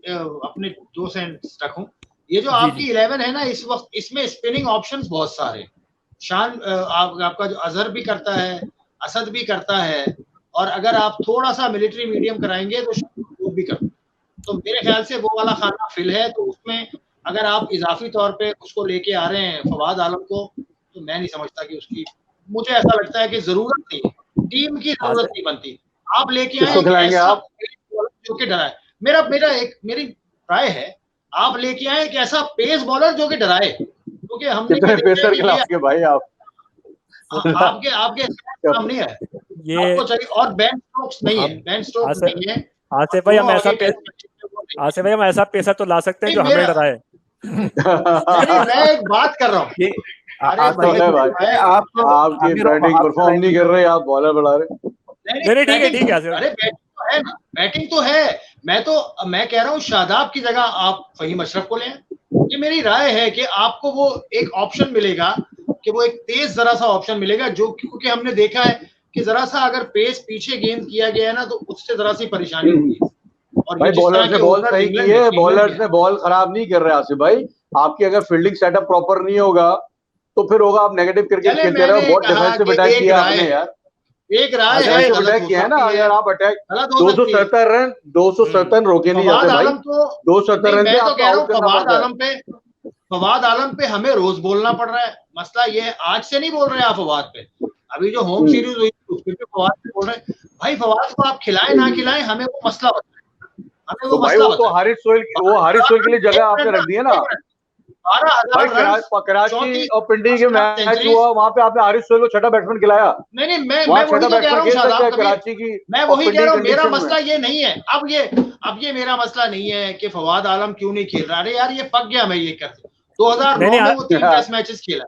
अपने 2 सेंट्स रखूं। ये जो आपकी 11 है ना इस वक्त, इसमें स्पिनिंग ऑप्शंस बहुत सारे, शान आपका जो अजहर भी करता है, असद भी करता है, और अगर आप थोड़ा सा मिलिट्री मीडियम कराएंगे तो भी करता, तो मेरे ख्याल से वो वाला खाना फिल है। तो उसमें अगर आप इजाफी तौर पे उसको लेके आ रहे हैं फवाद आलम को, तो मैं नहीं समझता कि उसकी, मुझे ऐसा लगता है कि जरूरत नहीं है, टीम की जरूरत नहीं बनती। आप लेके आए आप जो कि डराए, मेरी राय है आप लेके आए एक ऐसा पेस बॉलर जो कि डराए, क्योंकि हमने पेसर खिलाओगे भाई आपके काम नहीं है ये आपको चाहिए, और बेन स्टोक्स नहीं है, बेन स्टोक्स नहीं है। आसिफ भाई हम ऐसा पैसा तो ला सकते हैं जो हमें डराए। मैं एक बात कर रहा हूँ, आपकी बैटिंग परफॉर्म नहीं कर रहे, आप बॉलर बढ़ा रहे। ठीक है। अरे बैटिंग तो है, मैं कह रहा हूँ शादाब की जगह आप फहीम अशरफ को लें। ये मेरी राय है कि आपको वो एक ऑप्शन मिलेगा, कि वो एक तेज जरा सा ऑप्शन मिलेगा, जो क्योंकि हमने देखा है कि जरा सा अगर पेस पीछे गेंद किया गया है ना, तो उससे जरा सी परेशानी होगी। और भाई बॉलर ने बॉल सही की है, बॉलर्स ने बॉल खराब नहीं कर रहे आसिफ भाई। आपकी अगर फील्डिंग सेटअप प्रॉपर नहीं होगा तो फिर होगा आप नेगेटिव क्रिकेट खेलते रहे हो। बहुत डिफेंसिव अटैक किया आपने यार, एक राय अटैक किया है ना। अगर आप अटैक 270 रन रोके नहीं जाते भाई, 270 रन पे आपको आउट करना पड़ता है। फवाद आलम पे हमें रोज बोलना पड़ रहा है। मसला ये आज से नहीं बोल रहे आप फवाद पे, अभी जो होम सीरीज हुई उसमें भी फवाद से बोल रहे हैं भाई फवाद को आप खिलाएं ना खिलाएं हमें वो मसला बताएं, हमें तो वो भाई मसला वो तो हारिस सोहेल के लिए जगह आपने रख दी है ना भाई। 12,000 कराची और पिंडी के मैच हुआ, वहां पे आपने हारिस सोहेल को छठा बैट्समैन खिलाया। नहीं मैं वहाँ वही छठा तो कह रहा बैट्समैन हूँ खेल सकता है शादाब, कराची की मैं और वही कह पिंडी रहा हूँ मेरा कंडीशन मसला में। ये नहीं है। अब ये मेरा मसला नहीं है कि फवाद आलम क्यों नहीं खेल रहा। अरे यार ये पक गया मैं ये करते 2009 में वो 3 टेस्ट मैचेस खेला,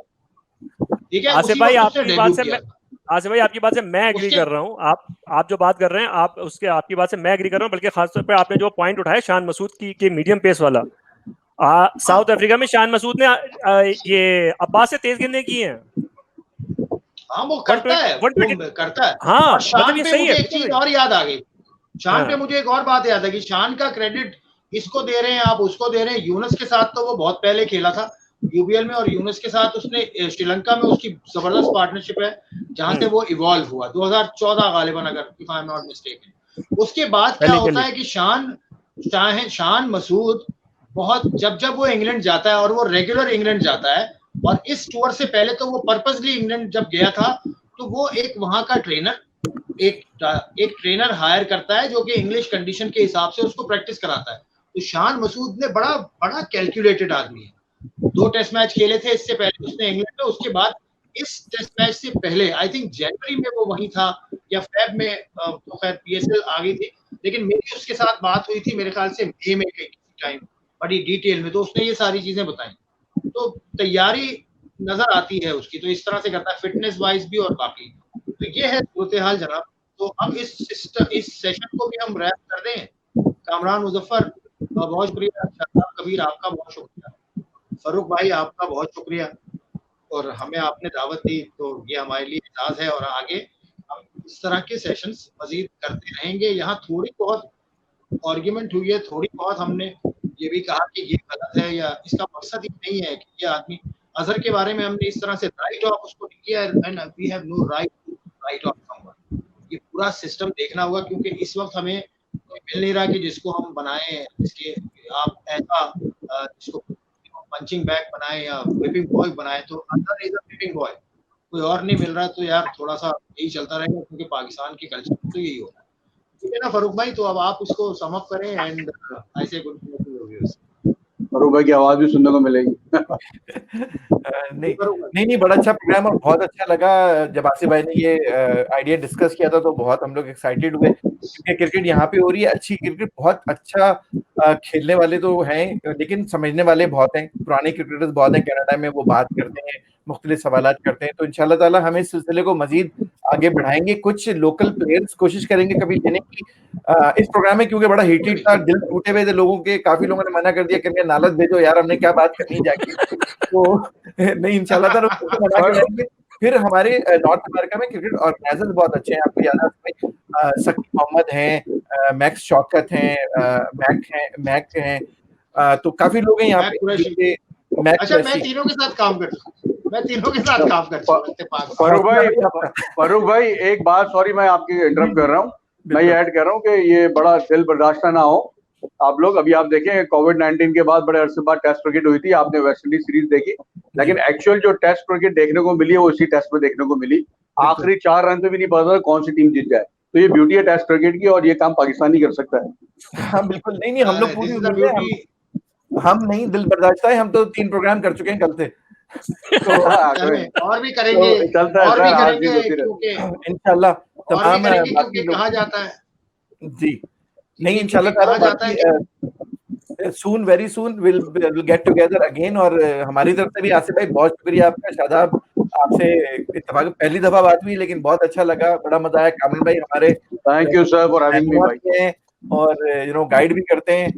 ठीक है, आसिफ उसी भाई वक्त उसने आपकी बात डेब्यू से किया। आसिफ भाई आपकी बात से मैं एग्री कर रहा हूँ। आप जो बात कर रहे हैं आप उसके आपकी बात से मैं एग्री कर रहा हूँ, बल्कि खासतौर पे आपने जो पॉइंट उठाया शान मसूद की मीडियम पेस वाला, साउथ अफ्रीका में शान मसूद ने ये अब्बास से तेज गेंदें की हैं। हाँ वो करता है, 120 करता है। हाँ और शान मतलब ये पे सही मुझे है एक चीज और याद आ गई, शान पे हाँ। मुझे एक और बात याद है कि शान का क्रेडिट इसको दे रहे हैं आप उसको दे रहे हैं। यूनुस के साथ तो वो बहुत पहले खेला था यूबीएल में, और यूनुस के साथ उसने श्रीलंका में उसकी जबरदस्त पार्टनरशिप है जहां से वो इवॉल्व हुआ 2014 गालिबन, अगर if I am not mistaken. उसके बाद क्या होता है कि शान मसूद बहुत जब वो इंग्लैंड जाता है और वो रेगुलर इंग्लैंड जाता है, और इस टूर से पहले तो वो पर्पसली इंग्लैंड जब गया था तो वो एक वहां का एक ट्रेनर हायर करता है जो कि इंग्लिश कंडीशन के हिसाब से उसको प्रैक्टिस कराता है। तो शान मसूद ने बड़ा कैलकुलेटेड आदमी है। 2 टेस्ट मैच खेले थे इससे पहले उसने इंग्लैंड में, उसके बाद इस टेस्ट मैच से पहले आई थिंक जनवरी में वो वहीं था या फेब में, तो खैर पीएसएल आ गई थी, लेकिन मेरी उसके साथ बात हुई थी मेरे ख्याल से मई में किसी टाइम बड़ी डिटेल में, तो उसने ये सारी चीजें बताई। तो तैयारी नजर आती है उसकी, तो इस तरह से करता है फिटनेस वाइज भी और बाकी। तो ये है सूरत हाल जनाब। तो अब इस सेशन को भी हम रैप कर दें। कामरान मुजफ्फर बहुत शुक्रिया, शादाब कबीर आपका बहुत शुक्रिया, फरूक भाई आपका बहुत शुक्रिया, और हमें आपने दावत दी तो ये हमारे लिए एजाज है। और आगे हम इस तरह के सेशंस मजीद करते रहेंगे। यहाँ थोड़ी बहुत आर्ग्यूमेंट हुई है, थोड़ी बहुत हमने ये भी कहा कि ये गलत है, या इसका मकसद ही नहीं है कि ये आदमी अजहर के बारे में हमने इस तरह से राइट ऑफ उसको नहीं किया, and we have no right to write off someone. ये पूरा सिस्टम देखना होगा, क्योंकि इस वक्त हमें कोई मिल नहीं रहा कि जिसको हम बनाएं, जिसके आप ऐसा जिसको पंचिंग बैग बनाएं या व्हिपिंग बॉय बनाएं। तो Azhar is a whipping boy, कोई और नहीं मिल रहा है। तो यार थोड़ा सा यही चलता रहेगा, क्योंकि पाकिस्तान की कल्चर तो यही होता है। ठीक है ना फरूक भाई, तो अब आप उसको सम अप करें एंड ऐसे गुड फरूक भाई की आवाज भी सुनने को मिलेगी। नहीं बड़ा अच्छा प्रोग्राम और बहुत अच्छा लगा जब आसिफ भाई ने ये आइडिया डिस्कस किया था, तो बहुत हम लोग एक्साइटेड हुए, क्योंकि क्रिकेट यहाँ पे हो रही है अच्छी क्रिकेट, बहुत अच्छा खेलने वाले तो हैं लेकिन समझने वाले बहुत हैं, पुराने क्रिकेटर्स बहुत हैं कनाडा में, वो बात करते हैं, मुख्तलिफ सवालात करते हैं। तो इंशाल्लाह ताला हम इस सिलसिले को मजीद आगे बढ़ाएंगे, कुछ लोकल प्लेयर्स कोशिश करेंगे कभी लेने की इस प्रोग्राम में, क्योंकि बड़ा हिटेड था, दिल टूटे हुए थे लोगों के, काफी लोगों ने मना कर दिया, करके नालत भेजो यार, हमने क्या बात करनी जाके। तो नहीं इंशाल्लाह ताला बना के लाएंगे। फिर हमारे नॉर्थ अमेरिका में क्रिकेट ऑर्गेनाइजर्स बहुत अच्छे हैं, आपको याद है सकी मोहम्मद हैं, मैक्स शौकत हैं, मैक हैं, तो काफी लोग हैं यहाँ पे। अच्छा मैं तीनों के साथ काम करता हूँ। फरूक भाई एक बात, सॉरी मैं आपकी इंटरप्ट कर रहा हूँ, मैं ये ऐड कर रहा हूँ कि ये बड़ा दिल बर्दाश्त ना हो आप लोग। अभी आप देखें कोविड-19 के बाद बड़े अरसे बाद टेस्ट क्रिकेट हुई थी, आपने वेस्ट इंडीज सीरीज देखी, लेकिन एक्चुअल जो टेस्ट क्रिकेट देखने को मिली है वो इसी टेस्ट में देखने को मिली। आखिरी 4 रन पे भी नहीं पता कौन सी टीम जीत जाए। तो ये ब्यूटी है टेस्ट क्रिकेट की, और ये काम पाकिस्तान ही कर सकता है। हाँ बिल्कुल, नहीं हम लोग पूरी हम नहीं दिल बर्दाश्त है, हम तो 3 प्रोग्राम कर चुके हैं कल से। तो और भी करेंगे, और भी करेंगे इंशाल्लाह तमाम क्योंकि कहा जाता है जी, नहीं इंशाल्लाह ताला soon very soon will get together again. और हमारी तरफ से भी आसिफ भाई बहुत शुक्रिया आपका, शादाब आपसे इत्तेफाक पहली दफा बात हुई लेकिन बहुत अच्छा लगा, बड़ा मजा आया। कामिल भाई हमारे thank you sir for having me भाई, और गाइड भी करते हैं,